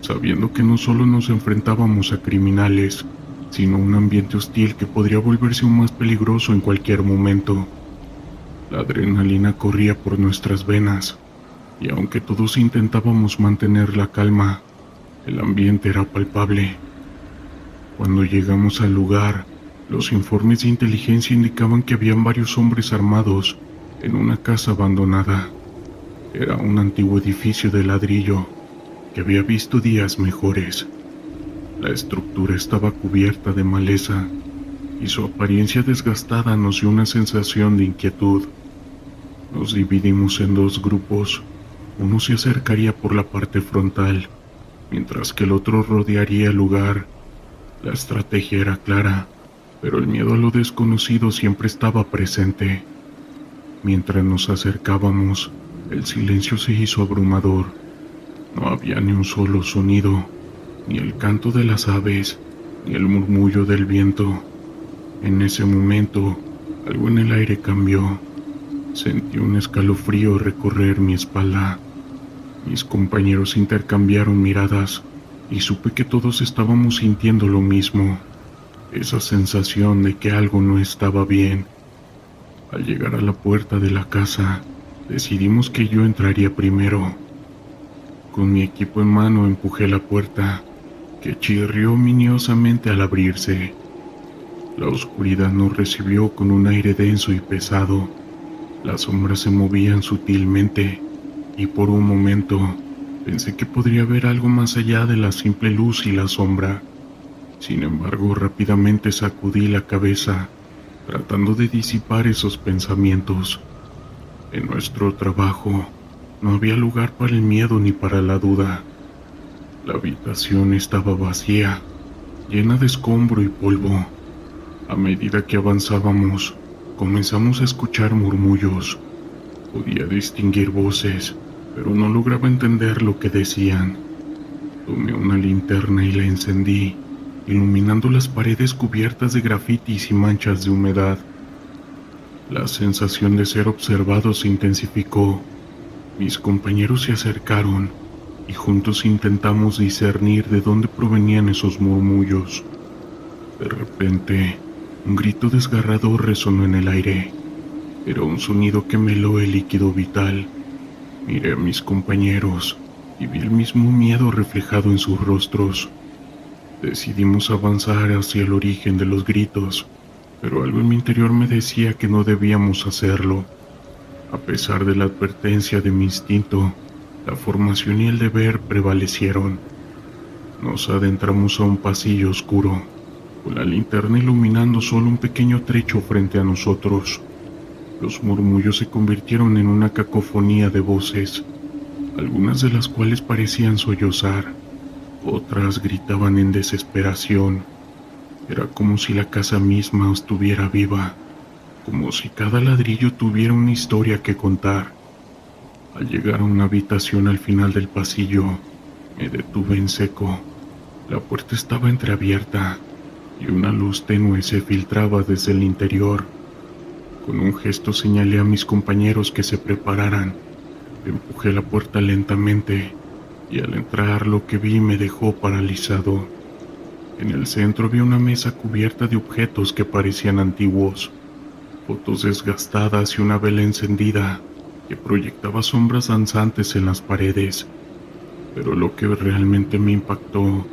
sabiendo que no solo nos enfrentábamos a criminales, sino a un ambiente hostil que podría volverse aún más peligroso en cualquier momento. La adrenalina corría por nuestras venas, y aunque todos intentábamos mantener la calma, el ambiente era palpable. Cuando llegamos al lugar, los informes de inteligencia indicaban que habían varios hombres armados en una casa abandonada. Era un antiguo edificio de ladrillo que había visto días mejores. La estructura estaba cubierta de maleza y su apariencia desgastada nos dio una sensación de inquietud. Nos dividimos en dos grupos. Uno se acercaría por la parte frontal, mientras que el otro rodearía el lugar. La estrategia era clara, pero el miedo a lo desconocido siempre estaba presente. Mientras nos acercábamos, el silencio se hizo abrumador. No había ni un solo sonido, ni el canto de las aves, ni el murmullo del viento. En ese momento, algo en el aire cambió. Sentí un escalofrío recorrer mi espalda. Mis compañeros intercambiaron miradas y supe que todos estábamos sintiendo lo mismo, esa sensación de que algo no estaba bien. Al llegar a la puerta de la casa, decidimos que yo entraría primero. Con mi equipo en mano empujé la puerta, que chirrió ominiosamente al abrirse. La oscuridad nos recibió con un aire denso y pesado. Las sombras se movían sutilmente, y por un momento pensé que podría haber algo más allá de la simple luz y la sombra. Sin embargo, rápidamente sacudí la cabeza, tratando de disipar esos pensamientos. En nuestro trabajo no había lugar para el miedo ni para la duda. La habitación estaba vacía, llena de escombro y polvo. A medida que avanzábamos, comenzamos a escuchar murmullos. Podía distinguir voces, pero no lograba entender lo que decían. Tomé una linterna y la encendí, iluminando las paredes cubiertas de grafitis y manchas de humedad. La sensación de ser observado se intensificó. Mis compañeros se acercaron y juntos intentamos discernir de dónde provenían esos murmullos. De repente, un grito desgarrador resonó en el aire. Era un sonido que me heló el líquido vital. Miré a mis compañeros y vi el mismo miedo reflejado en sus rostros. Decidimos avanzar hacia el origen de los gritos, pero algo en mi interior me decía que no debíamos hacerlo. A pesar de la advertencia de mi instinto, la formación y el deber prevalecieron. Nos adentramos a un pasillo oscuro, con la linterna iluminando solo un pequeño trecho frente a nosotros. Los murmullos se convirtieron en una cacofonía de voces, algunas de las cuales parecían sollozar, otras gritaban en desesperación. Era como si la casa misma estuviera viva, como si cada ladrillo tuviera una historia que contar. Al llegar a una habitación al final del pasillo, me detuve en seco. La puerta estaba entreabierta y una luz tenue se filtraba desde el interior. Con un gesto señalé a mis compañeros que se prepararan. Empujé la puerta lentamente y al entrar lo que vi me dejó paralizado. En el centro vi una mesa cubierta de objetos que parecían antiguos, fotos desgastadas y una vela encendida que proyectaba sombras danzantes en las paredes. Pero lo que realmente me impactó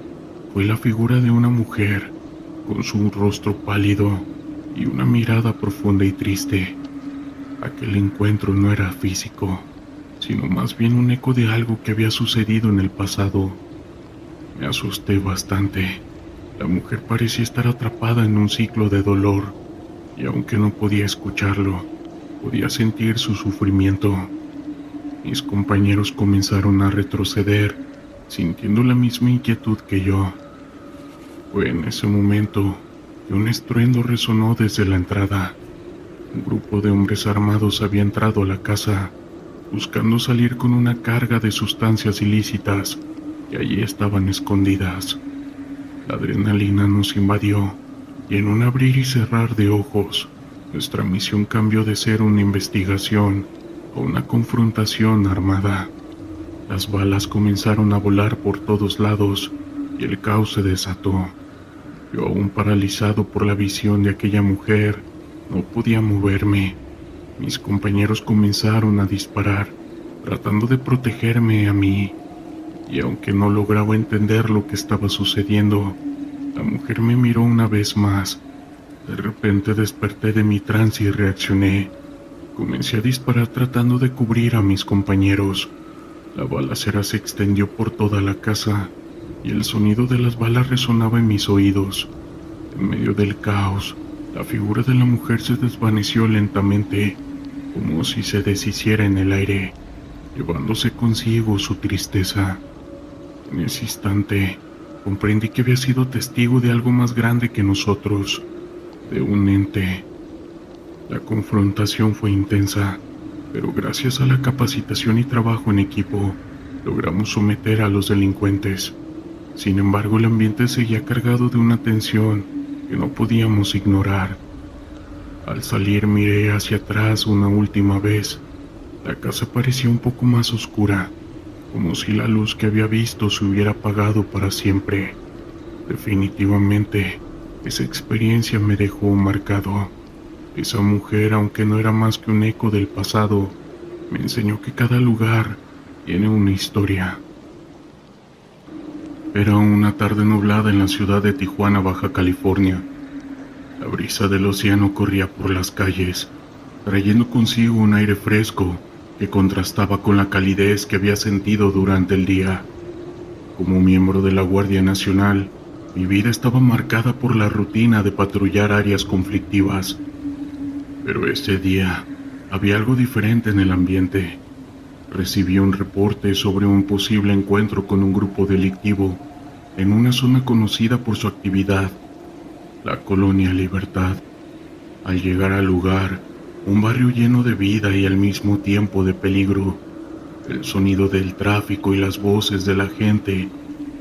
fue la figura de una mujer, con su rostro pálido y una mirada profunda y triste. Aquel encuentro no era físico, sino más bien un eco de algo que había sucedido en el pasado. Me asusté bastante. La mujer parecía estar atrapada en un ciclo de dolor, y aunque no podía escucharlo, podía sentir su sufrimiento. Mis compañeros comenzaron a retroceder, sintiendo la misma inquietud que yo. Fue en ese momento que un estruendo resonó desde la entrada. Un grupo de hombres armados había entrado a la casa, buscando salir con una carga de sustancias ilícitas que allí estaban escondidas. La adrenalina nos invadió y en un abrir y cerrar de ojos, nuestra misión cambió de ser una investigación a una confrontación armada. Las balas comenzaron a volar por todos lados y el caos se desató. Yo, aún paralizado por la visión de aquella mujer, no podía moverme. Mis compañeros comenzaron a disparar, tratando de protegerme a mí, y aunque no lograba entender lo que estaba sucediendo, la mujer me miró una vez más. De repente desperté de mi trance y reaccioné. Comencé a disparar tratando de cubrir a mis compañeros. La balacera se extendió por toda la casa y el sonido de las balas resonaba en mis oídos. En medio del caos, la figura de la mujer se desvaneció lentamente, como si se deshiciera en el aire, llevándose consigo su tristeza. En ese instante, comprendí que había sido testigo de algo más grande que nosotros, de un ente. La confrontación fue intensa, pero gracias a la capacitación y trabajo en equipo, logramos someter a los delincuentes. Sin embargo, el ambiente seguía cargado de una tensión que no podíamos ignorar. Al salir miré hacia atrás una última vez. La casa parecía un poco más oscura, como si la luz que había visto se hubiera apagado para siempre. Definitivamente, esa experiencia me dejó marcado. Esa mujer, aunque no era más que un eco del pasado, me enseñó que cada lugar tiene una historia. Era una tarde nublada en la ciudad de Tijuana, Baja California. La brisa del océano corría por las calles, trayendo consigo un aire fresco que contrastaba con la calidez que había sentido durante el día. Como miembro de la Guardia Nacional, mi vida estaba marcada por la rutina de patrullar áreas conflictivas. Pero ese día había algo diferente en el ambiente. Recibí un reporte sobre un posible encuentro con un grupo delictivo en una zona conocida por su actividad, la Colonia Libertad. Al llegar al lugar, un barrio lleno de vida y al mismo tiempo de peligro, el sonido del tráfico y las voces de la gente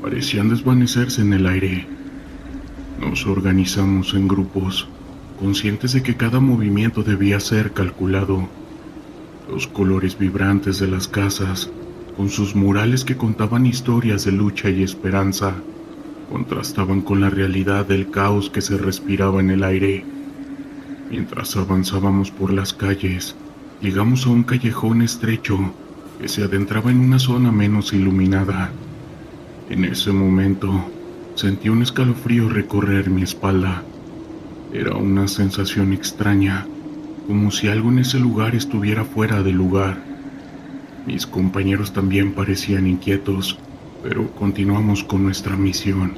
parecían desvanecerse en el aire. Nos organizamos en grupos, conscientes de que cada movimiento debía ser calculado. Los colores vibrantes de las casas, con sus murales que contaban historias de lucha y esperanza, contrastaban con la realidad del caos que se respiraba en el aire. Mientras avanzábamos por las calles, llegamos a un callejón estrecho que se adentraba en una zona menos iluminada. En ese momento, sentí un escalofrío recorrer mi espalda. Era una sensación extraña, como si algo en ese lugar estuviera fuera de lugar. Mis compañeros también parecían inquietos, pero continuamos con nuestra misión.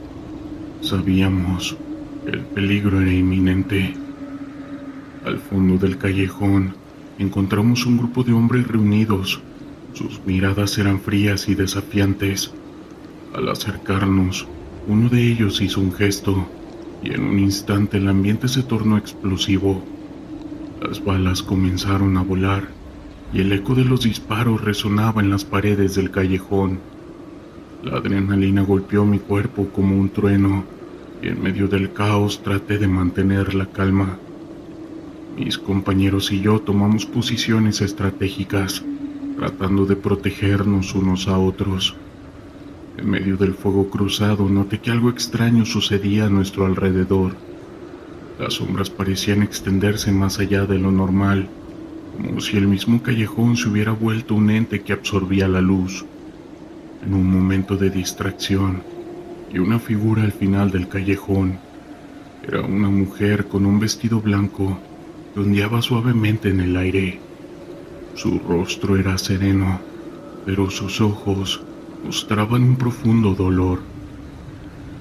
Sabíamos que el peligro era inminente. Al fondo del callejón, encontramos un grupo de hombres reunidos. Sus miradas eran frías y desafiantes. Al acercarnos, uno de ellos hizo un gesto, y en un instante el ambiente se tornó explosivo. Las balas comenzaron a volar, y el eco de los disparos resonaba en las paredes del callejón. La adrenalina golpeó mi cuerpo como un trueno, y en medio del caos traté de mantener la calma. Mis compañeros y yo tomamos posiciones estratégicas, tratando de protegernos unos a otros. En medio del fuego cruzado noté que algo extraño sucedía a nuestro alrededor. Las sombras parecían extenderse más allá de lo normal, como si el mismo callejón se hubiera vuelto un ente que absorbía la luz. En un momento de distracción, vi una figura al final del callejón. Era una mujer con un vestido blanco que ondeaba suavemente en el aire. Su rostro era sereno, pero sus ojos mostraban un profundo dolor.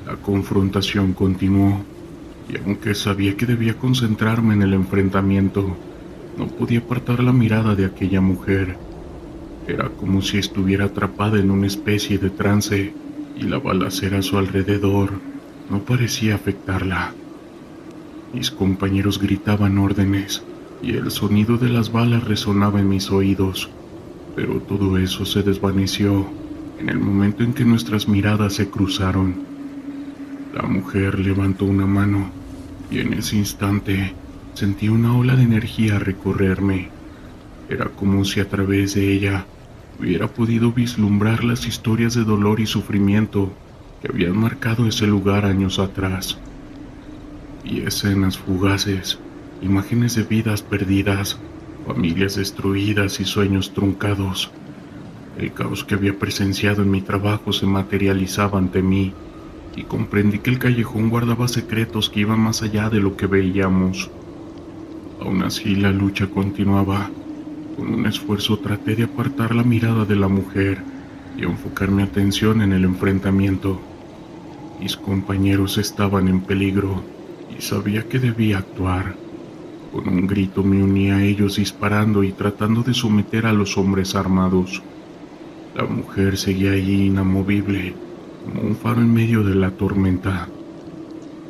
La confrontación continuó, y aunque sabía que debía concentrarme en el enfrentamiento, no podía apartar la mirada de aquella mujer. Era como si estuviera atrapada en una especie de trance, y la balacera a su alrededor no parecía afectarla. Mis compañeros gritaban órdenes, y el sonido de las balas resonaba en mis oídos, pero todo eso se desvaneció en el momento en que nuestras miradas se cruzaron. La mujer levantó una mano, y en ese instante sentí una ola de energía recorrerme. Era como si a través de ella hubiera podido vislumbrar las historias de dolor y sufrimiento que habían marcado ese lugar años atrás. Y escenas fugaces, imágenes de vidas perdidas, familias destruidas y sueños truncados. El caos que había presenciado en mi trabajo se materializaba ante mí y comprendí que el callejón guardaba secretos que iban más allá de lo que veíamos. Aún así, la lucha continuaba. Con un esfuerzo traté de apartar la mirada de la mujer y enfocar mi atención en el enfrentamiento. Mis compañeros estaban en peligro y sabía que debía actuar. Con un grito me uní a ellos disparando y tratando de someter a los hombres armados. La mujer seguía allí inamovible, como un faro en medio de la tormenta.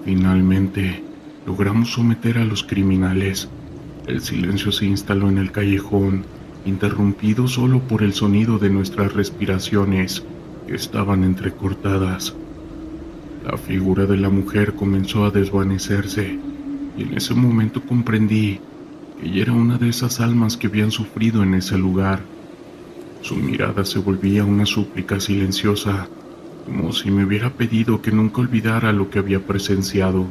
Finalmente, logramos someter a los criminales. El silencio se instaló en el callejón, interrumpido solo por el sonido de nuestras respiraciones, que estaban entrecortadas. La figura de la mujer comenzó a desvanecerse, y en ese momento comprendí que ella era una de esas almas que habían sufrido en ese lugar. Su mirada se volvía una súplica silenciosa, como si me hubiera pedido que nunca olvidara lo que había presenciado.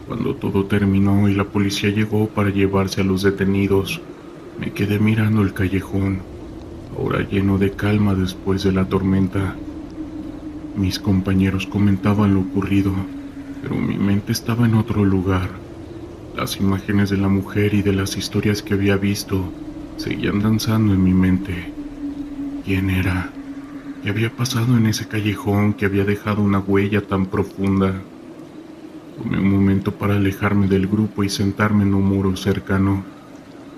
Cuando todo terminó y la policía llegó para llevarse a los detenidos, me quedé mirando el callejón, ahora lleno de calma después de la tormenta. Mis compañeros comentaban lo ocurrido, pero mi mente estaba en otro lugar. Las imágenes de la mujer y de las historias que había visto seguían danzando en mi mente. ¿Quién era? ¿Qué había pasado en ese callejón que había dejado una huella tan profunda? Tomé un momento para alejarme del grupo y sentarme en un muro cercano.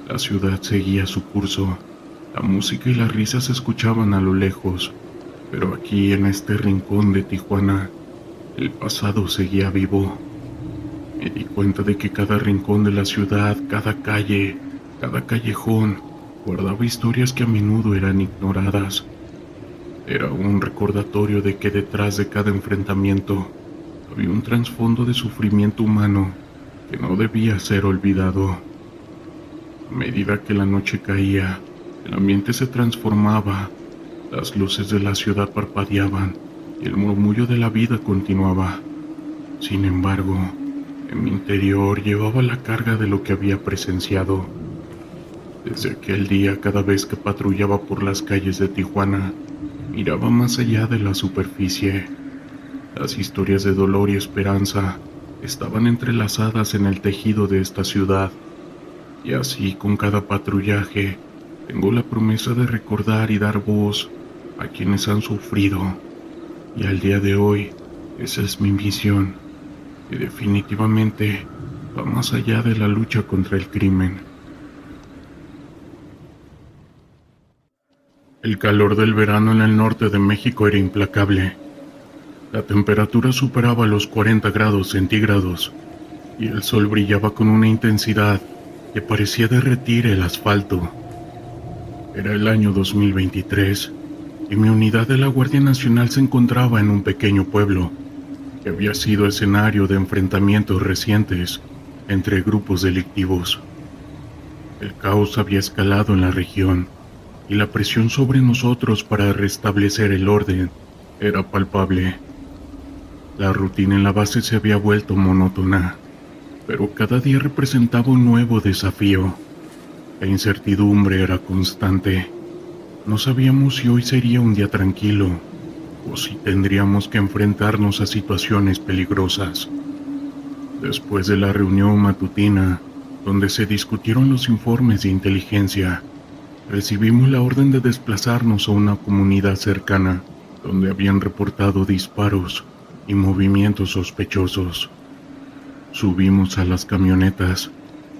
La ciudad seguía su curso. La música y las risas se escuchaban a lo lejos, pero aquí, en este rincón de Tijuana, el pasado seguía vivo. Me di cuenta de que cada rincón de la ciudad, cada calle, cada callejón, guardaba historias que a menudo eran ignoradas. Era un recordatorio de que detrás de cada enfrentamiento había un trasfondo de sufrimiento humano que no debía ser olvidado. A medida que la noche caía, el ambiente se transformaba, las luces de la ciudad parpadeaban y el murmullo de la vida continuaba. Sin embargo, en mi interior llevaba la carga de lo que había presenciado. Desde aquel día, cada vez que patrullaba por las calles de Tijuana, miraba más allá de la superficie. Las historias de dolor y esperanza estaban entrelazadas en el tejido de esta ciudad, y así con cada patrullaje tengo la promesa de recordar y dar voz a quienes han sufrido, y al día de hoy esa es mi misión, y definitivamente va más allá de la lucha contra el crimen. El calor del verano en el norte de México era implacable. La temperatura superaba los 40 grados centígrados y el sol brillaba con una intensidad que parecía derretir el asfalto. Era el año 2023 y mi unidad de la Guardia Nacional se encontraba en un pequeño pueblo que había sido escenario de enfrentamientos recientes entre grupos delictivos. El caos había escalado en la región y la presión sobre nosotros para restablecer el orden era palpable. La rutina en la base se había vuelto monótona, pero cada día representaba un nuevo desafío. La incertidumbre era constante. No sabíamos si hoy sería un día tranquilo o si tendríamos que enfrentarnos a situaciones peligrosas. Después de la reunión matutina, donde se discutieron los informes de inteligencia, recibimos la orden de desplazarnos a una comunidad cercana, donde habían reportado disparos y movimientos sospechosos. Subimos a las camionetas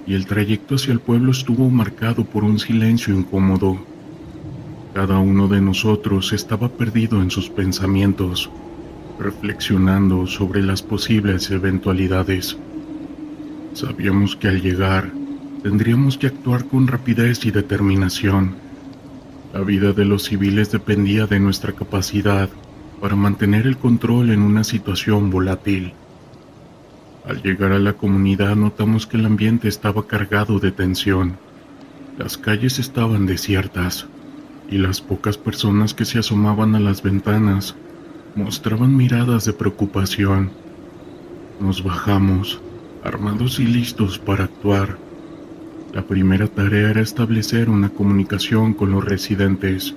y el trayecto hacia el pueblo estuvo marcado por un silencio incómodo. Cada uno de nosotros estaba perdido en sus pensamientos, reflexionando sobre las posibles eventualidades. Sabíamos que al llegar tendríamos que actuar con rapidez y determinación. La vida de los civiles dependía de nuestra capacidad para mantener el control en una situación volátil. Al llegar a la comunidad notamos que el ambiente estaba cargado de tensión. Las calles estaban desiertas y las pocas personas que se asomaban a las ventanas mostraban miradas de preocupación. Nos bajamos, armados y listos para actuar. La primera tarea era establecer una comunicación con los residentes,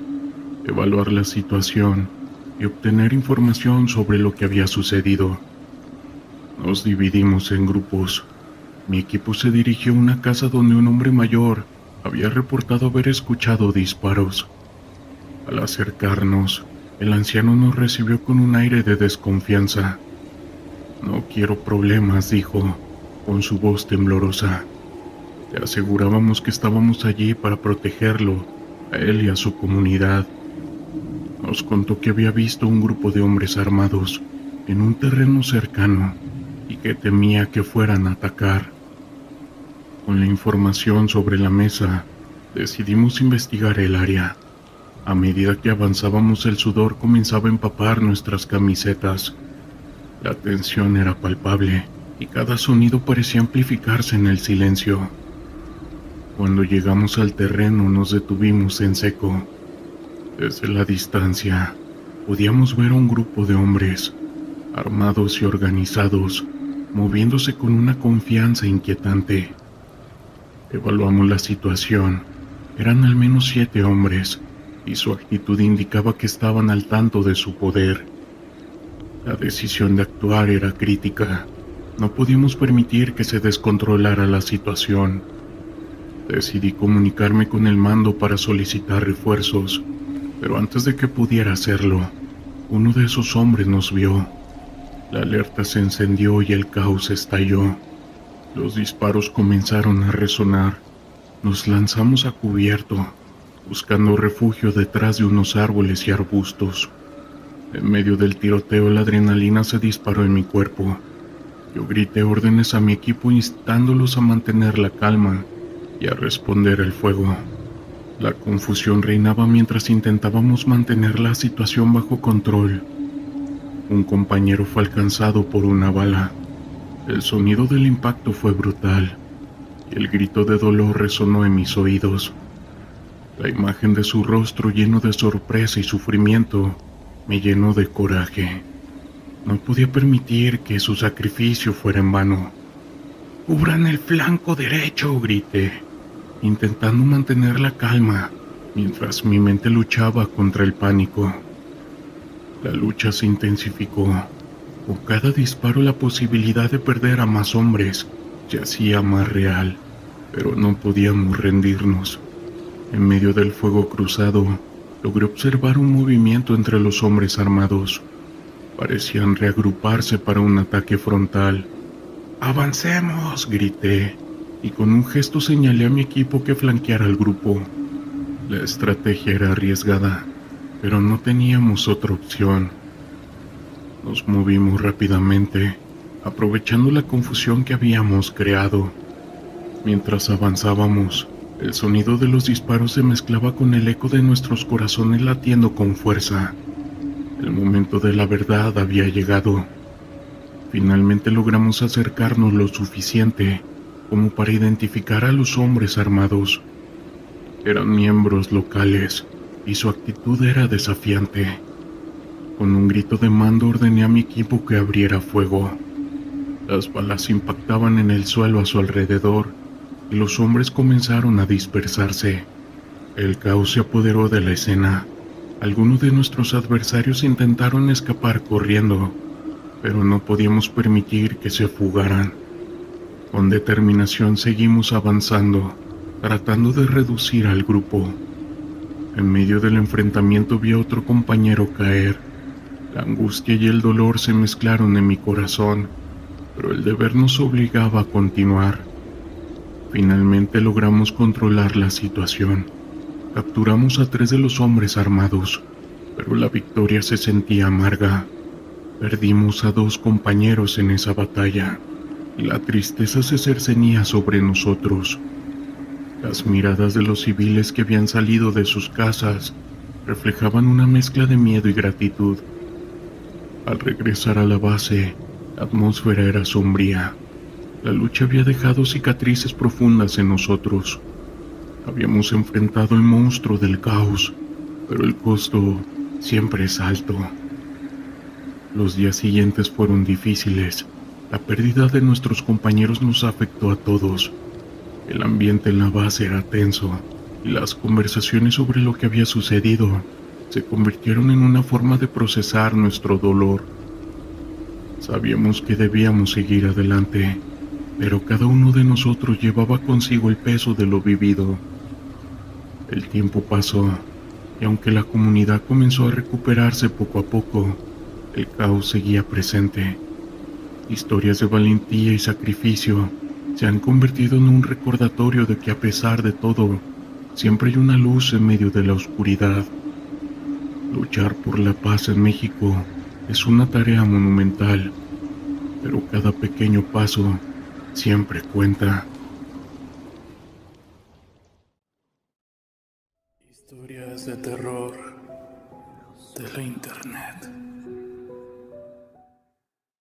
evaluar la situación y obtener información sobre lo que había sucedido. Nos dividimos en grupos. Mi equipo se dirigió a una casa donde un hombre mayor había reportado haber escuchado disparos. Al acercarnos, el anciano nos recibió con un aire de desconfianza. «No quiero problemas», dijo, con su voz temblorosa. Le asegurábamos que estábamos allí para protegerlo, a él y a su comunidad. Nos contó que había visto un grupo de hombres armados en un terreno cercano y que temía que fueran a atacar. Con la información sobre la mesa, decidimos investigar el área. A medida que avanzábamos, el sudor comenzaba a empapar nuestras camisetas. La tensión era palpable y cada sonido parecía amplificarse en el silencio. Cuando llegamos al terreno, nos detuvimos en seco. Desde la distancia, podíamos ver a un grupo de hombres, armados y organizados, moviéndose con una confianza inquietante. Evaluamos la situación. Eran al menos 7 hombres, y su actitud indicaba que estaban al tanto de su poder. La decisión de actuar era crítica. No podíamos permitir que se descontrolara la situación. Decidí comunicarme con el mando para solicitar refuerzos, pero antes de que pudiera hacerlo, uno de esos hombres nos vio. La alerta se encendió y el caos estalló. Los disparos comenzaron a resonar. Nos lanzamos a cubierto, buscando refugio detrás de unos árboles y arbustos. En medio del tiroteo, la adrenalina se disparó en mi cuerpo. Yo grité órdenes a mi equipo instándolos a mantener la calma y a responder el fuego. La confusión reinaba mientras intentábamos mantener la situación bajo control. Un compañero fue alcanzado por una bala. El sonido del impacto fue brutal, y el grito de dolor resonó en mis oídos. La imagen de su rostro lleno de sorpresa y sufrimiento me llenó de coraje. No podía permitir que su sacrificio fuera en vano. «¡Cubran el flanco derecho!», grité, intentando mantener la calma mientras mi mente luchaba contra el pánico. La lucha se intensificó. Con cada disparo, la posibilidad de perder a más hombres se hacía más real, pero no podíamos rendirnos. En medio del fuego cruzado, logré observar un movimiento entre los hombres armados. Parecían reagruparse para un ataque frontal. «¡Avancemos!», grité, y con un gesto señalé a mi equipo que flanqueara al grupo. La estrategia era arriesgada, pero no teníamos otra opción. Nos movimos rápidamente, aprovechando la confusión que habíamos creado. Mientras avanzábamos, el sonido de los disparos se mezclaba con el eco de nuestros corazones latiendo con fuerza. El momento de la verdad había llegado. Finalmente logramos acercarnos lo suficiente como para identificar a los hombres armados. Eran miembros locales y su actitud era desafiante. Con un grito de mando ordené a mi equipo que abriera fuego. Las balas impactaban en el suelo a su alrededor y los hombres comenzaron a dispersarse. El caos se apoderó de la escena. Algunos de nuestros adversarios intentaron escapar corriendo, pero no podíamos permitir que se fugaran. Con determinación seguimos avanzando, tratando de reducir al grupo. En medio del enfrentamiento vi a otro compañero caer. La angustia y el dolor se mezclaron en mi corazón, pero el deber nos obligaba a continuar. Finalmente logramos controlar la situación. Capturamos a 3 de los hombres armados, pero la victoria se sentía amarga. Perdimos a 2 compañeros en esa batalla, y la tristeza se cercenía sobre nosotros. Las miradas de los civiles que habían salido de sus casas reflejaban una mezcla de miedo y gratitud. Al regresar a la base, la atmósfera era sombría. La lucha había dejado cicatrices profundas en nosotros. Habíamos enfrentado el monstruo del caos, pero el costo siempre es alto. Los días siguientes fueron difíciles. La pérdida de nuestros compañeros nos afectó a todos. El ambiente en la base era tenso y las conversaciones sobre lo que había sucedido se convirtieron en una forma de procesar nuestro dolor. Sabíamos que debíamos seguir adelante, pero cada uno de nosotros llevaba consigo el peso de lo vivido. El tiempo pasó, y aunque la comunidad comenzó a recuperarse poco a poco, el caos seguía presente. Historias de valentía y sacrificio se han convertido en un recordatorio de que a pesar de todo, siempre hay una luz en medio de la oscuridad. Luchar por la paz en México es una tarea monumental, pero cada pequeño paso siempre cuenta. Historias de terror de la internet.